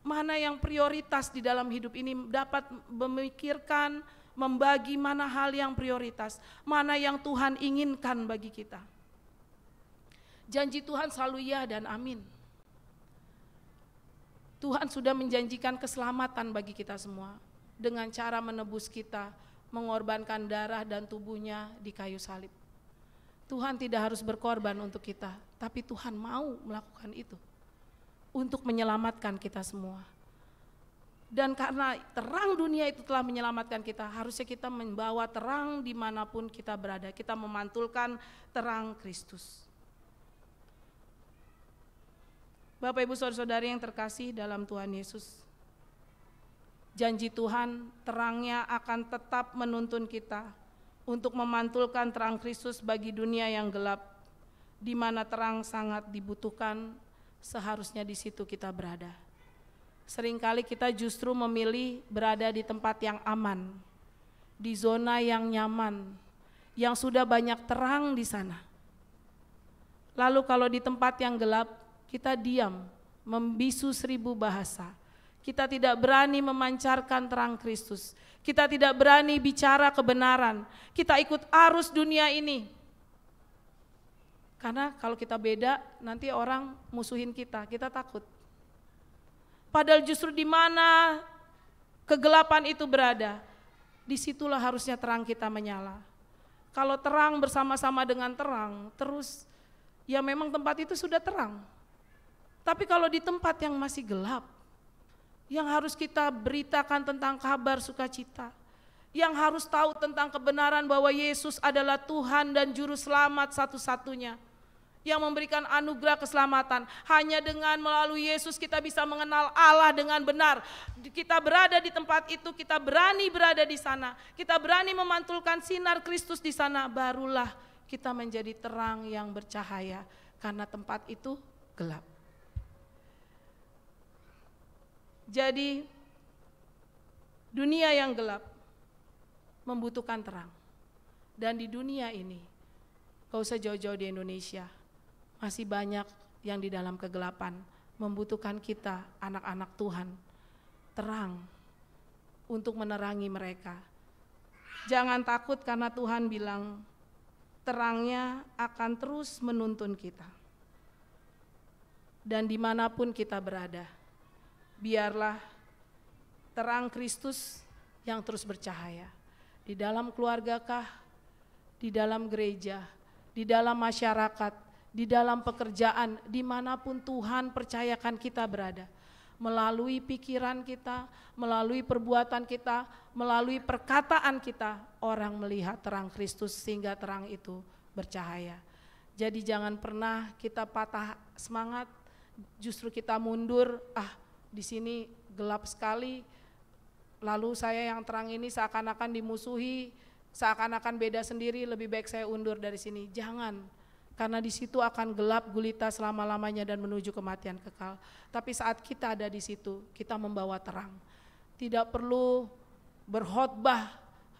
mana yang prioritas di dalam hidup ini, dapat memikirkan, membagi mana hal yang prioritas, mana yang Tuhan inginkan bagi kita. Janji Tuhan selalu ya dan amin. Tuhan sudah menjanjikan keselamatan bagi kita semua dengan cara menebus kita, mengorbankan darah dan tubuhnya di kayu salib. Tuhan tidak harus berkorban untuk kita, tapi Tuhan mau melakukan itu untuk menyelamatkan kita semua. Dan karena terang dunia itu telah menyelamatkan kita, harusnya kita membawa terang dimanapun kita berada. Kita memantulkan terang Kristus. Bapak Ibu Saudara-saudari yang terkasih dalam Tuhan Yesus, janji Tuhan terangnya akan tetap menuntun kita untuk memantulkan terang Kristus bagi dunia yang gelap, di mana terang sangat dibutuhkan, seharusnya di situ kita berada. Seringkali kita justru memilih berada di tempat yang aman, di zona yang nyaman, yang sudah banyak terang di sana. Lalu kalau di tempat yang gelap, kita diam, membisu 1000 bahasa. Kita tidak berani memancarkan terang Kristus. Kita tidak berani bicara kebenaran. Kita ikut arus dunia ini. Karena kalau kita beda, nanti orang musuhin kita takut. Padahal justru di mana kegelapan itu berada, disitulah harusnya terang kita menyala. Kalau terang bersama-sama dengan terang, terus ya memang tempat itu sudah terang. Tapi kalau di tempat yang masih gelap, yang harus kita beritakan tentang kabar sukacita, yang harus tahu tentang kebenaran bahwa Yesus adalah Tuhan dan Juru Selamat satu-satunya, yang memberikan anugerah keselamatan. Hanya dengan melalui Yesus kita bisa mengenal Allah dengan benar. Kita berada di tempat itu, kita berani berada di sana, kita berani memantulkan sinar Kristus di sana, barulah kita menjadi terang yang bercahaya, karena tempat itu gelap. Jadi dunia yang gelap membutuhkan terang. Dan di dunia ini, gak usah jauh-jauh di Indonesia, masih banyak yang di dalam kegelapan membutuhkan kita, anak-anak Tuhan, terang untuk menerangi mereka. Jangan takut karena Tuhan bilang terangnya akan terus menuntun kita. Dan dimanapun kita berada, biarlah terang Kristus yang terus bercahaya. Di dalam keluargakah, di dalam gereja, di dalam masyarakat, di dalam pekerjaan, dimanapun Tuhan percayakan kita berada. Melalui pikiran kita, melalui perbuatan kita, melalui perkataan kita, orang melihat terang Kristus sehingga terang itu bercahaya. Jadi jangan pernah kita patah semangat, justru kita mundur, di sini gelap sekali, lalu saya yang terang ini seakan-akan dimusuhi, seakan-akan beda sendiri, lebih baik saya undur dari sini. Jangan, karena di situ akan gelap gulita selama-lamanya dan menuju kematian kekal. Tapi saat kita ada di situ, kita membawa terang. Tidak perlu berkhotbah,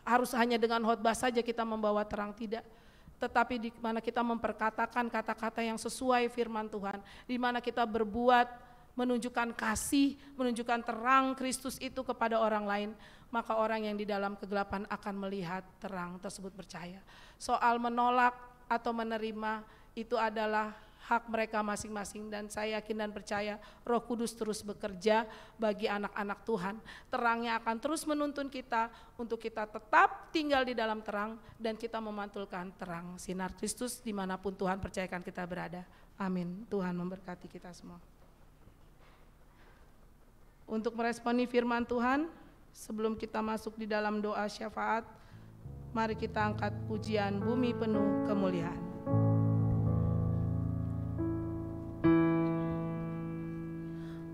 harus hanya dengan khotbah saja kita membawa terang, tidak. Tetapi di mana kita memperkatakan kata-kata yang sesuai firman Tuhan, di mana kita berbuat menunjukkan kasih, menunjukkan terang Kristus itu kepada orang lain, maka orang yang di dalam kegelapan akan melihat terang tersebut percaya. Soal menolak atau menerima itu adalah hak mereka masing-masing, dan saya yakin dan percaya Roh Kudus terus bekerja bagi anak-anak Tuhan. Terangnya akan terus menuntun kita untuk kita tetap tinggal di dalam terang dan kita memantulkan terang sinar Kristus dimanapun Tuhan percayakan kita berada. Amin. Tuhan memberkati kita semua. Untuk meresponi firman Tuhan, sebelum kita masuk di dalam doa syafaat, mari kita angkat pujian Bumi Penuh Kemuliaan.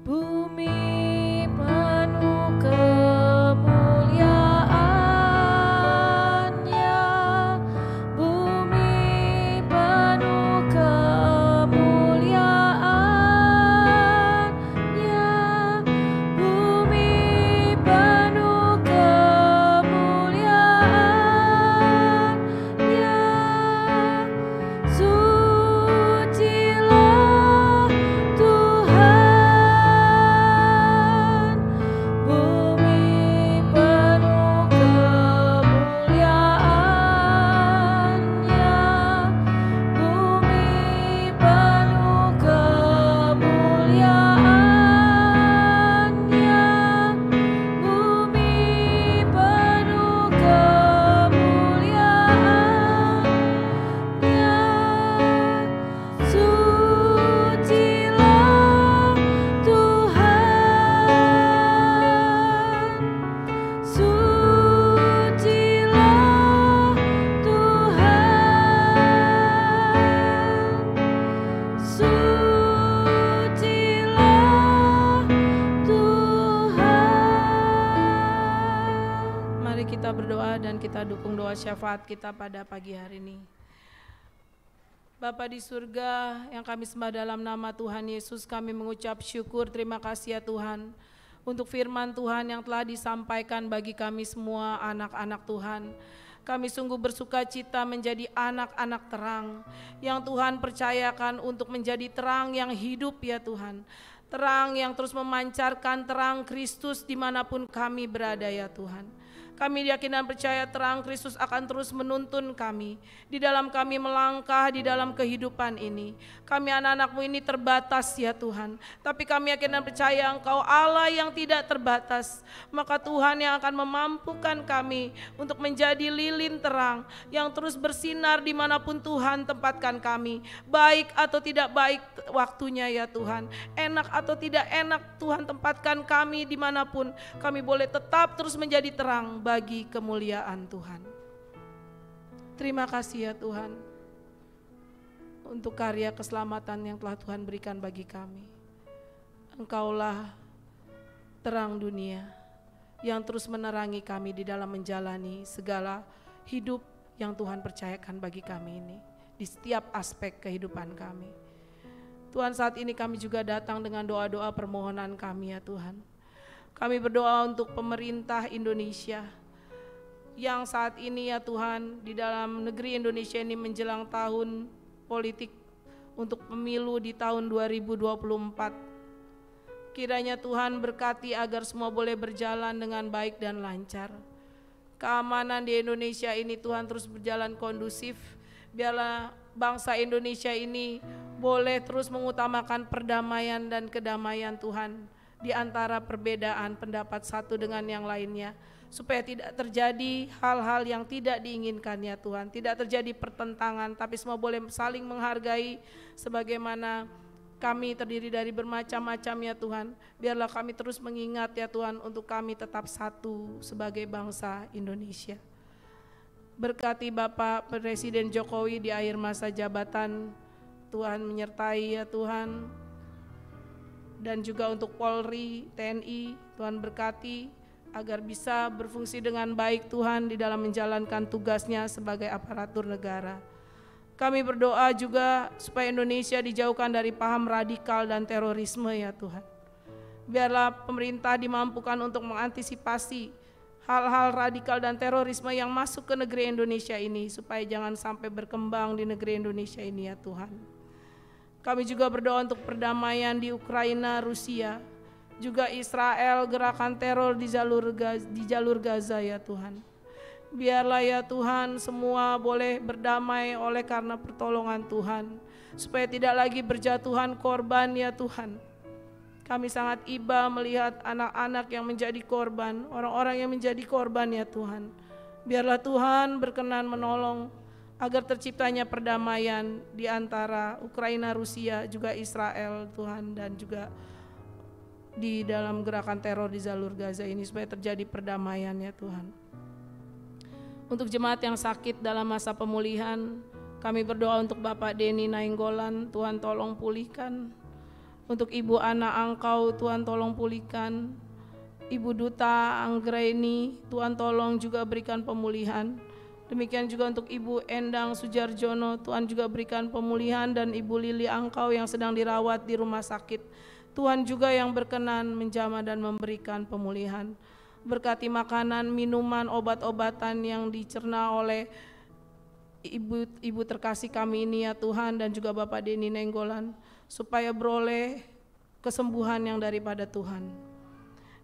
Bumi penuh kemuliaan-Nya, bumi penuh kemuliaan-Nya, bumi penuh kemuliaan-Nya. Sucilah Tuhan. Kita berdoa dan kita dukung doa syafaat kita pada pagi hari ini. Bapa di surga yang kami sembah dalam nama Tuhan Yesus, kami mengucap syukur, terima kasih ya Tuhan untuk firman Tuhan yang telah disampaikan bagi kami semua anak-anak Tuhan. Kami sungguh bersuka cita menjadi anak-anak terang yang Tuhan percayakan untuk menjadi terang yang hidup ya Tuhan. Terang yang terus memancarkan terang Kristus dimanapun kami berada ya Tuhan. Kami yakin dan percaya terang Kristus akan terus menuntun kami di dalam kami melangkah di dalam kehidupan ini. Kami anak-anak-Mu ini terbatas ya Tuhan, tapi kami yakin dan percaya Engkau Allah yang tidak terbatas. Maka Tuhan yang akan memampukan kami untuk menjadi lilin terang yang terus bersinar dimanapun Tuhan tempatkan kami. Baik atau tidak baik waktunya ya Tuhan, enak atau tidak enak Tuhan tempatkan kami dimanapun, kami boleh tetap terus menjadi terang bagi kemuliaan Tuhan. Terima kasih ya Tuhan untuk karya keselamatan yang telah Tuhan berikan bagi kami. Engkaulah terang dunia yang terus menerangi kami di dalam menjalani segala hidup yang Tuhan percayakan bagi kami ini di setiap aspek kehidupan kami. Tuhan, saat ini kami juga datang dengan doa-doa permohonan kami ya Tuhan. Kami berdoa untuk pemerintah Indonesia yang saat ini ya Tuhan di dalam negeri Indonesia ini menjelang tahun politik untuk pemilu di tahun 2024. Kiranya Tuhan berkati agar semua boleh berjalan dengan baik dan lancar. Keamanan di Indonesia ini Tuhan terus berjalan kondusif. Biarlah bangsa Indonesia ini boleh terus mengutamakan perdamaian dan kedamaian Tuhan di antara perbedaan pendapat satu dengan yang lainnya, supaya tidak terjadi hal-hal yang tidak diinginkan ya Tuhan, tidak terjadi pertentangan, tapi semua boleh saling menghargai sebagaimana kami terdiri dari bermacam-macam ya Tuhan. Biarlah kami terus mengingat ya Tuhan untuk kami tetap satu sebagai bangsa Indonesia. Berkati Bapak Presiden Jokowi di akhir masa jabatan, Tuhan menyertai ya Tuhan. Dan juga untuk Polri, TNI, Tuhan berkati agar bisa berfungsi dengan baik Tuhan di dalam menjalankan tugasnya sebagai aparatur negara. Kami berdoa juga supaya Indonesia dijauhkan dari paham radikal dan terorisme ya Tuhan. Biarlah pemerintah dimampukan untuk mengantisipasi hal-hal radikal dan terorisme yang masuk ke negeri Indonesia ini, supaya jangan sampai berkembang di negeri Indonesia ini ya Tuhan. Kami juga berdoa untuk perdamaian di Ukraina, Rusia, juga Israel, gerakan teror di jalur Gaza ya Tuhan. Biarlah ya Tuhan semua boleh berdamai oleh karena pertolongan Tuhan, supaya tidak lagi berjatuhan korban ya Tuhan. Kami sangat iba melihat anak-anak yang menjadi korban, orang-orang yang menjadi korban ya Tuhan. Biarlah Tuhan berkenan menolong agar terciptanya perdamaian di antara Ukraina, Rusia, juga Israel Tuhan, dan juga di dalam gerakan teror di jalur Gaza ini, supaya terjadi perdamaian ya Tuhan. Untuk jemaat yang sakit dalam masa pemulihan, kami berdoa untuk Bapak Denny Nainggolan, Tuhan tolong pulihkan. Untuk Ibu Ana Angkau, Tuhan tolong pulihkan. Ibu Duta Anggraini, Tuhan tolong juga berikan pemulihan. Demikian juga untuk Ibu Endang Sujarjono, Tuhan juga berikan pemulihan, dan Ibu Lili Angkau yang sedang dirawat di rumah sakit, Tuhan juga yang berkenan menjamah dan memberikan pemulihan. Berkati makanan, minuman, obat-obatan yang dicerna oleh ibu terkasih kami ini ya Tuhan, dan juga Bapak Denny Nainggolan, supaya beroleh kesembuhan yang daripada Tuhan.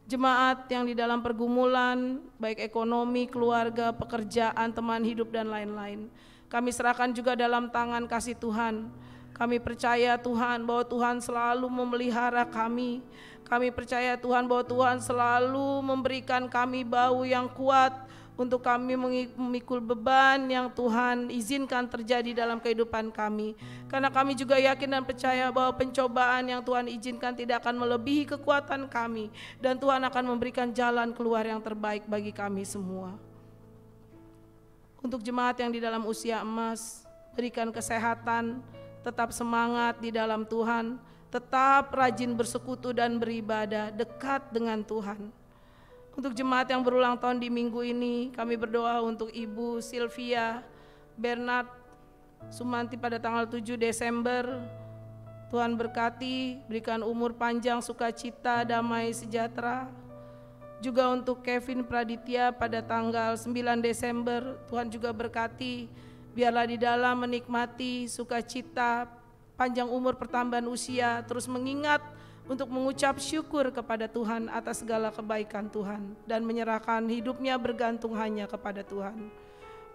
Jemaat yang di dalam pergumulan, baik ekonomi, keluarga, pekerjaan, teman hidup, dan lain-lain, kami serahkan juga dalam tangan kasih Tuhan. Kami percaya Tuhan bahwa Tuhan selalu memelihara kami. Kami percaya Tuhan bahwa Tuhan selalu memberikan kami bau yang kuat untuk kami memikul beban yang Tuhan izinkan terjadi dalam kehidupan kami. Karena kami juga yakin dan percaya bahwa pencobaan yang Tuhan izinkan tidak akan melebihi kekuatan kami, dan Tuhan akan memberikan jalan keluar yang terbaik bagi kami semua. Untuk jemaat yang di dalam usia emas, berikan kesehatan, tetap semangat di dalam Tuhan, tetap rajin bersekutu dan beribadah dekat dengan Tuhan. Untuk jemaat yang berulang tahun di minggu ini, kami berdoa untuk Ibu Sylvia Bernard Sumanti pada tanggal 7 Desember. Tuhan berkati, berikan umur panjang, sukacita, damai, sejahtera. Juga untuk Kevin Praditya pada tanggal 9 Desember, Tuhan juga berkati, biarlah di dalam menikmati sukacita, panjang umur, pertambahan usia, terus mengingat untuk mengucap syukur kepada Tuhan atas segala kebaikan Tuhan, dan menyerahkan hidupnya bergantung hanya kepada Tuhan.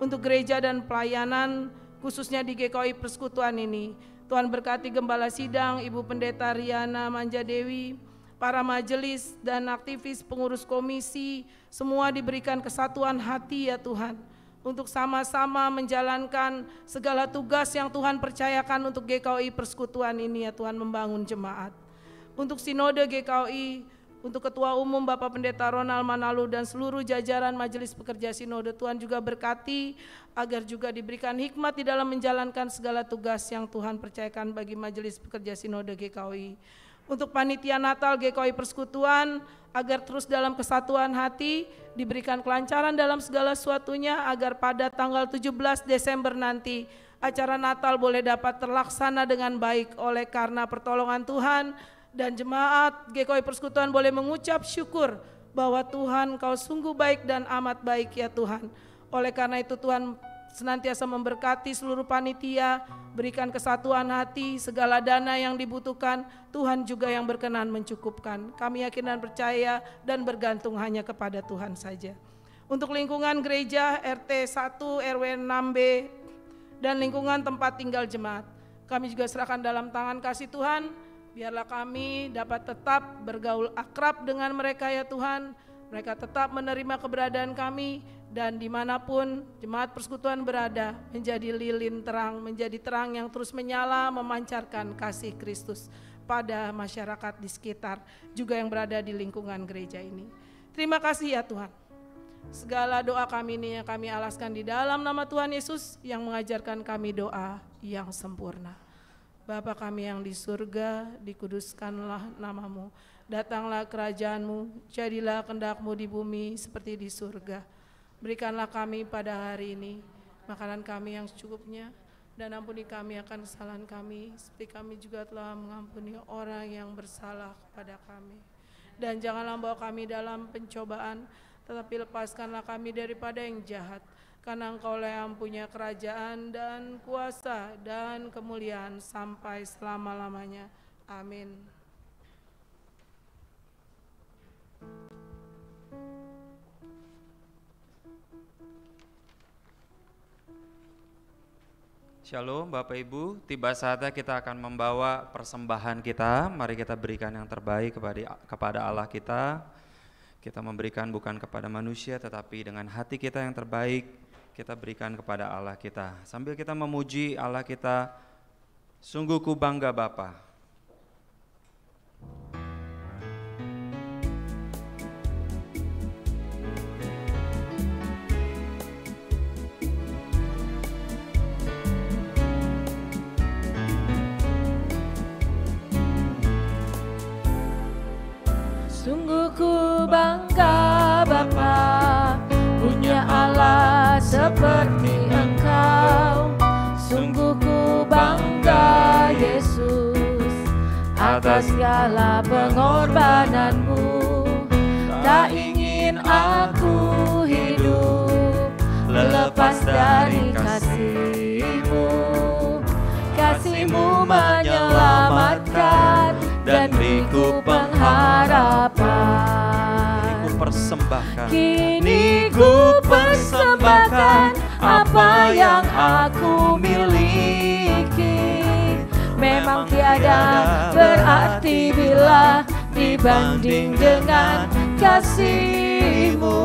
Untuk gereja dan pelayanan, khususnya di GKI Persekutuan ini, Tuhan berkati Gembala Sidang, Ibu Pendeta Riana Manjadewi, para majelis dan aktivis pengurus komisi, semua diberikan kesatuan hati ya Tuhan, untuk sama-sama menjalankan segala tugas yang Tuhan percayakan untuk GKI Persekutuan ini ya Tuhan, membangun jemaat. Untuk Sinode GKI, untuk Ketua Umum Bapak Pendeta Ronald Manalu dan seluruh jajaran Majelis Pekerja Sinode, Tuhan juga berkati agar juga diberikan hikmat di dalam menjalankan segala tugas yang Tuhan percayakan bagi Majelis Pekerja Sinode GKI. Untuk Panitia Natal GKI Persekutuan, agar terus dalam kesatuan hati, diberikan kelancaran dalam segala sesuatunya, agar pada tanggal 17 Desember nanti acara Natal boleh dapat terlaksana dengan baik oleh karena pertolongan Tuhan. Dan jemaat GKI Persekutuan boleh mengucap syukur bahwa Tuhan Kau sungguh baik dan amat baik ya Tuhan. Oleh karena itu Tuhan senantiasa memberkati seluruh panitia, berikan kesatuan hati, segala dana yang dibutuhkan Tuhan juga yang berkenan mencukupkan. Kami yakin dan percaya dan bergantung hanya kepada Tuhan saja. Untuk lingkungan gereja RT 1 RW 6B dan lingkungan tempat tinggal jemaat, kami juga serahkan dalam tangan kasih Tuhan. Biarlah kami dapat tetap bergaul akrab dengan mereka ya Tuhan. Mereka tetap menerima keberadaan kami, dan dimanapun jemaat persekutuan berada menjadi lilin terang, menjadi terang yang terus menyala memancarkan kasih Kristus pada masyarakat di sekitar, juga yang berada di lingkungan gereja ini. Terima kasih ya Tuhan. Segala doa kami ini yang kami alaskan di dalam nama Tuhan Yesus yang mengajarkan kami doa yang sempurna. Bapa kami yang di surga, dikuduskanlah namamu, datanglah kerajaan-Mu, jadilah kehendak-Mu di bumi seperti di surga. Berikanlah kami pada hari ini makanan kami yang secukupnya, dan ampuni kami akan kesalahan kami, seperti kami juga telah mengampuni orang yang bersalah kepada kami. Dan janganlah bawa kami dalam pencobaan, tetapi lepaskanlah kami daripada yang jahat. Karena Engkaulah yang punya kerajaan dan kuasa dan kemuliaan sampai selama-lamanya. Amin. Shalom Bapak Ibu, tiba saatnya kita akan membawa persembahan kita. Mari kita berikan yang terbaik kepada Allah kita. Kita memberikan bukan kepada manusia, tetapi dengan hati kita yang terbaik, kita berikan kepada Allah kita. Sambil kita memuji Allah kita, sungguh ku bangga Bapa. Sungguh ku bangga Bapa, punya Allah seperti Engkau. Sungguh ku bangga Yesus, atas segala pengorbananmu. Tak ingin aku hidup lepas dari kasih-Mu. Kasih-Mu menyelamatkan dan beriku pengharapan. Kini ku persembahkan apa yang aku miliki. Memang tiada berarti bila dibanding dengan kasih-Mu.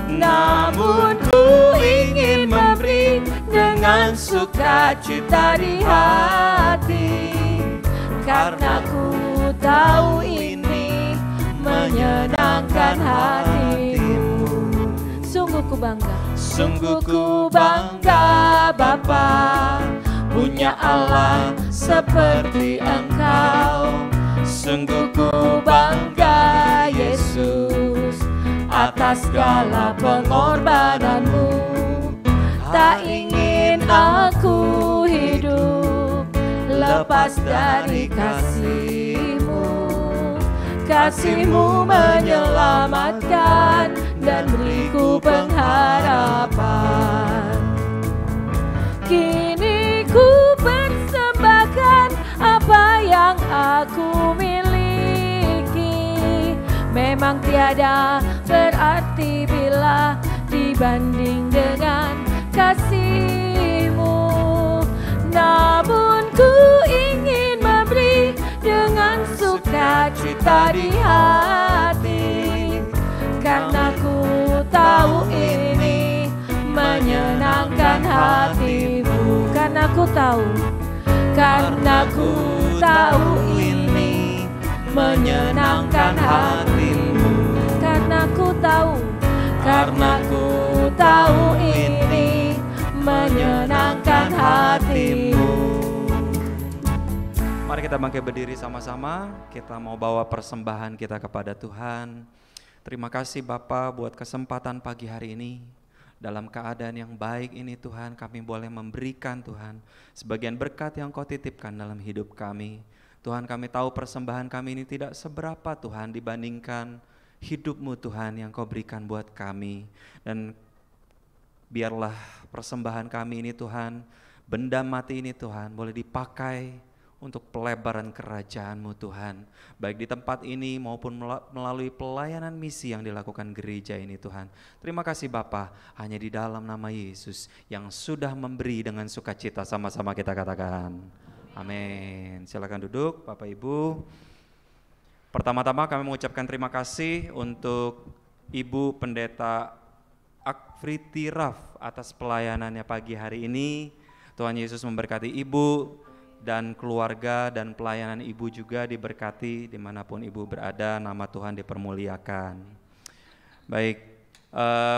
Namun ku ingin memberi dengan sukacita di hati, karena ku tahu ini menyenangkan hati-Mu. Sungguh ku bangga, sungguh ku bangga Bapa, punya Allah seperti Engkau. Sungguh ku bangga Yesus, atas segala pengorbananmu. Tak ingin aku hidup lepas dari kasih-Mu. Kasih-Mu menyelamatkan dan beriku pengharapan. Kini ku persembahkan apa yang aku miliki. Memang tiada berarti bila dibanding dengan kasih-Mu. Namun ku ingin memberi dengan sukacita di hati, karena ku tahu ini menyenangkan hati-Mu. Karena ku tahu ini menyenangkan hati-Mu. Karena ku tahu ini menyenangkan hati-Mu. Mari kita bangkit berdiri sama-sama, kita mau bawa persembahan kita kepada Tuhan. Terima kasih Bapa buat kesempatan pagi hari ini. Dalam keadaan yang baik ini Tuhan, kami boleh memberikan Tuhan sebagian berkat yang Kau titipkan dalam hidup kami. Tuhan, kami tahu persembahan kami ini tidak seberapa Tuhan dibandingkan hidup-Mu Tuhan yang Kau berikan buat kami. Dan biarlah persembahan kami ini Tuhan, benda mati ini Tuhan boleh dipakai untuk pelebaran kerajaan-Mu Tuhan, baik di tempat ini maupun melalui pelayanan misi yang dilakukan gereja ini Tuhan. Terima kasih Bapa, hanya di dalam nama Yesus yang sudah memberi dengan sukacita, sama-sama kita katakan amin. Silakan duduk Bapak Ibu. Pertama-tama kami mengucapkan terima kasih untuk Ibu Pendeta Akfriti Raf atas pelayanannya pagi hari ini. Tuhan Yesus memberkati Ibu dan keluarga, dan pelayanan Ibu juga diberkati dimanapun Ibu berada, nama Tuhan dipermuliakan. Baik,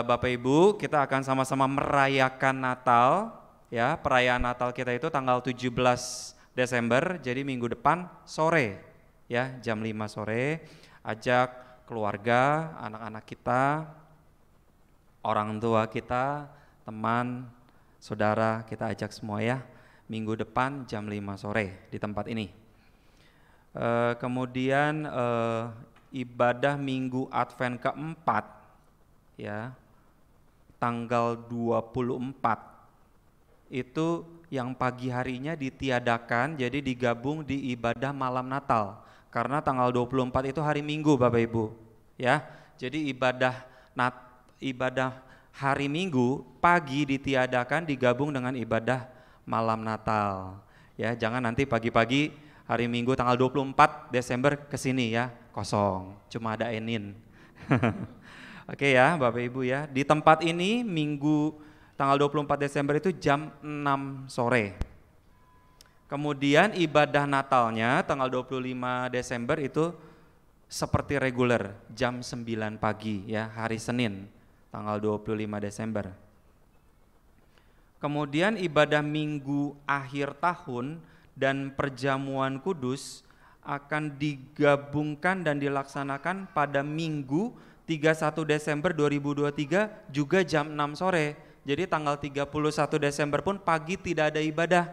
Bapak Ibu, kita akan sama-sama merayakan Natal, ya. Perayaan Natal kita itu tanggal 17 Desember, jadi minggu depan sore, ya, jam 5 sore. Ajak keluarga, anak-anak kita, orang tua kita, teman, saudara, kita ajak semua ya. Minggu depan jam 5 sore di tempat ini. Kemudian ibadah Minggu Advent keempat ya, tanggal 24 itu yang pagi harinya ditiadakan, jadi digabung di ibadah malam Natal. Karena tanggal 24 itu hari Minggu Bapak Ibu, ya. Jadi ibadah hari Minggu pagi ditiadakan digabung dengan ibadah malam Natal. Ya, jangan nanti pagi-pagi hari Minggu tanggal 24 Desember kesini ya, kosong, cuma ada Enin. Oke ya Bapak Ibu ya, di tempat ini Minggu tanggal 24 Desember itu jam 6 sore. Kemudian ibadah Natalnya tanggal 25 Desember itu seperti reguler, jam 9 pagi ya, hari Senin tanggal 25 Desember. Kemudian ibadah Minggu akhir tahun dan perjamuan kudus akan digabungkan dan dilaksanakan pada Minggu 31 Desember 2023 juga jam 6 sore. Jadi tanggal 31 Desember pun pagi tidak ada ibadah.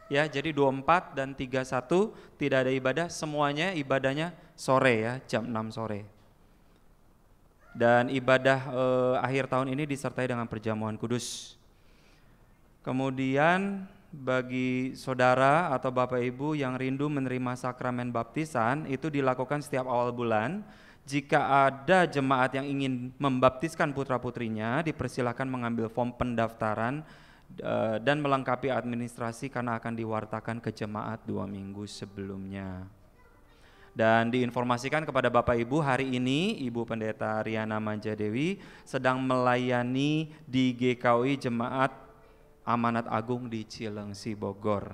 Ya, jadi 24 dan 31 tidak ada ibadah, semuanya ibadahnya sore ya, jam 6 sore. Dan ibadah akhir tahun ini disertai dengan perjamuan kudus. Kemudian bagi saudara atau Bapak Ibu yang rindu menerima sakramen baptisan, itu dilakukan setiap awal bulan. Jika ada jemaat yang ingin membaptiskan putra-putrinya, dipersilakan mengambil form pendaftaran dan melengkapi administrasi karena akan diwartakan ke jemaat 2 minggu sebelumnya. Dan diinformasikan kepada Bapak Ibu, hari ini Ibu Pendeta Riana Manjadewi sedang melayani di GKUI Jemaat Amanat Agung di Cilengsi, Bogor.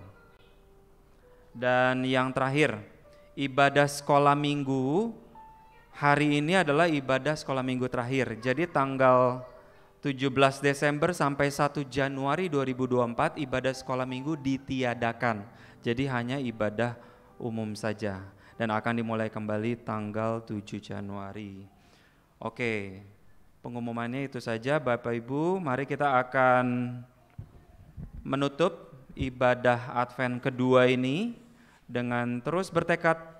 Dan yang terakhir, ibadah sekolah minggu. Hari ini adalah ibadah sekolah minggu terakhir. Jadi tanggal 17 Desember sampai 1 Januari 2024 ibadah sekolah minggu ditiadakan. Jadi hanya ibadah umum saja dan akan dimulai kembali tanggal 7 Januari. Oke, pengumumannya itu saja Bapak Ibu. Mari kita akan menutup ibadah Advent kedua ini dengan terus bertekad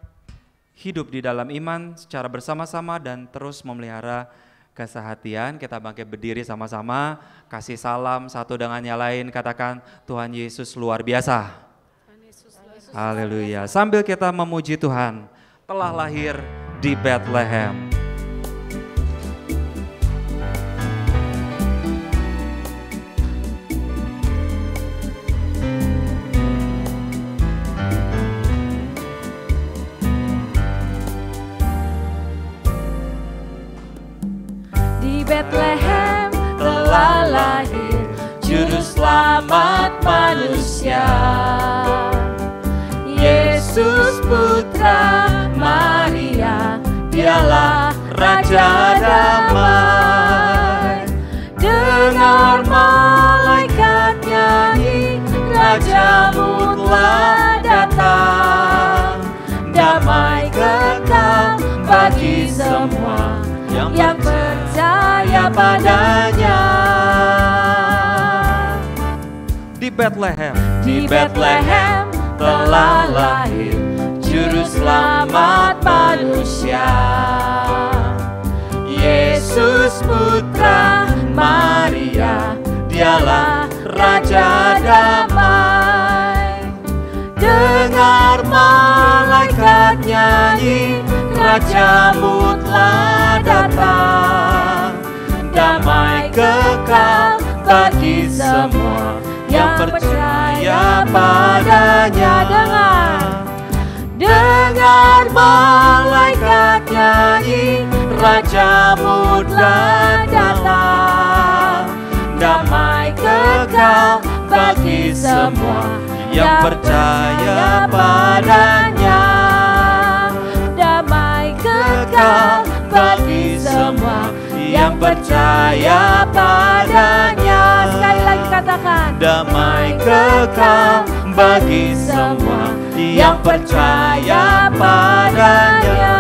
hidup di dalam iman secara bersama-sama dan terus memelihara kesehatian. Kita bangkit berdiri sama-sama, kasih salam satu dengan yang lain, katakan Tuhan Yesus luar biasa. Haleluya. Sambil kita memuji Tuhan, telah lahir di Bethlehem. Bethlehem telah lahir Juru Selamat manusia, Yesus Putra Maria, Dialah Raja Damai. Dengar malaikat nyanyi, Rajamu telah datang. Damai kekal bagi semua yang percaya padanya. Di Bethlehem telah lahir Juru Selamat manusia, Yesus Putra Maria, Dialah Raja Damai. Dengar malaikat nyanyi, Rajamu telah datang. Damai kekal bagi semua yang percaya padanya. Dengar malaikat nyanyi, Rajamu telah datang. Damai kekal bagi semua yang percaya padanya. Damai kekal bagi semua yang percaya padanya. Sekali lagi katakan, damai kekal bagi semua yang percaya padanya.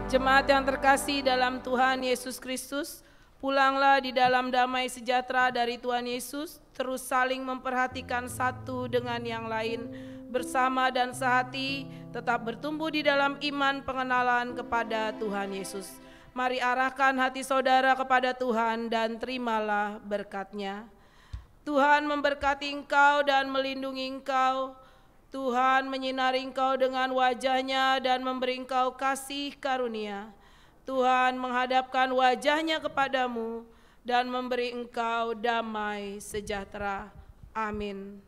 Jemaat yang terkasih dalam Tuhan Yesus Kristus, pulanglah di dalam damai sejahtera dari Tuhan Yesus, terus saling memperhatikan satu dengan yang lain, bersama dan sehati, tetap bertumbuh di dalam iman pengenalan kepada Tuhan Yesus. Mari arahkan hati saudara kepada Tuhan dan terimalah berkat-Nya. Tuhan memberkati engkau dan melindungi engkau. Tuhan menyinari engkau dengan wajah-Nya dan memberi engkau kasih karunia. Tuhan menghadapkan wajah-Nya kepadamu dan memberi engkau damai sejahtera. Amin.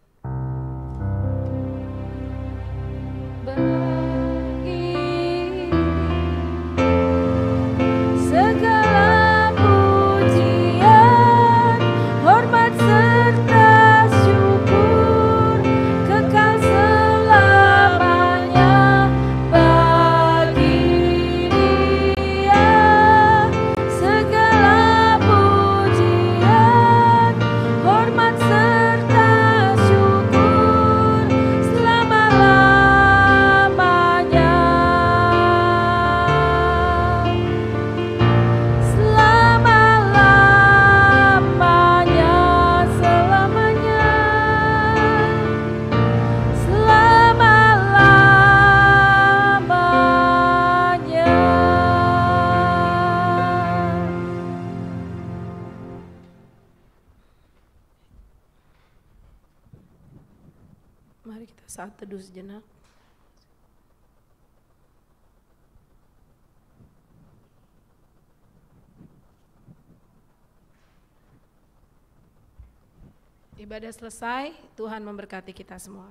Segala pujian, hormat serta syukur kekal selamanya bagi Dia. Segala pujian, hormat serta syukur selama-lamanya. Mari kita saat teduh sejenak. Ibadah selesai, Tuhan memberkati kita semua.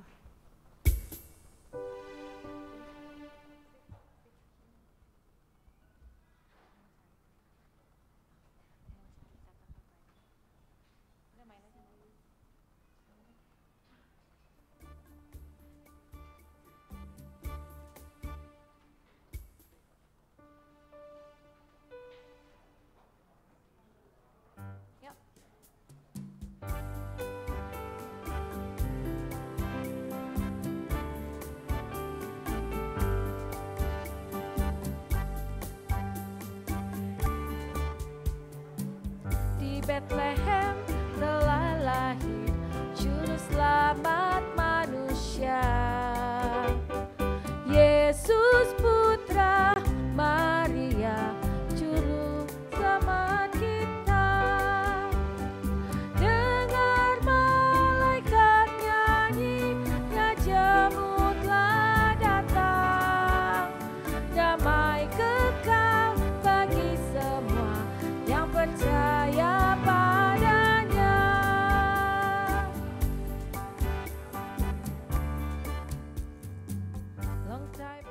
Di Bethlehem telah lahir juru selamat manusia, Yesus putra Maria, juru selamat kita. Dengar malaikat nyanyi, Raja telah datang, damai kekal bagi semua yang percaya padanya. Long time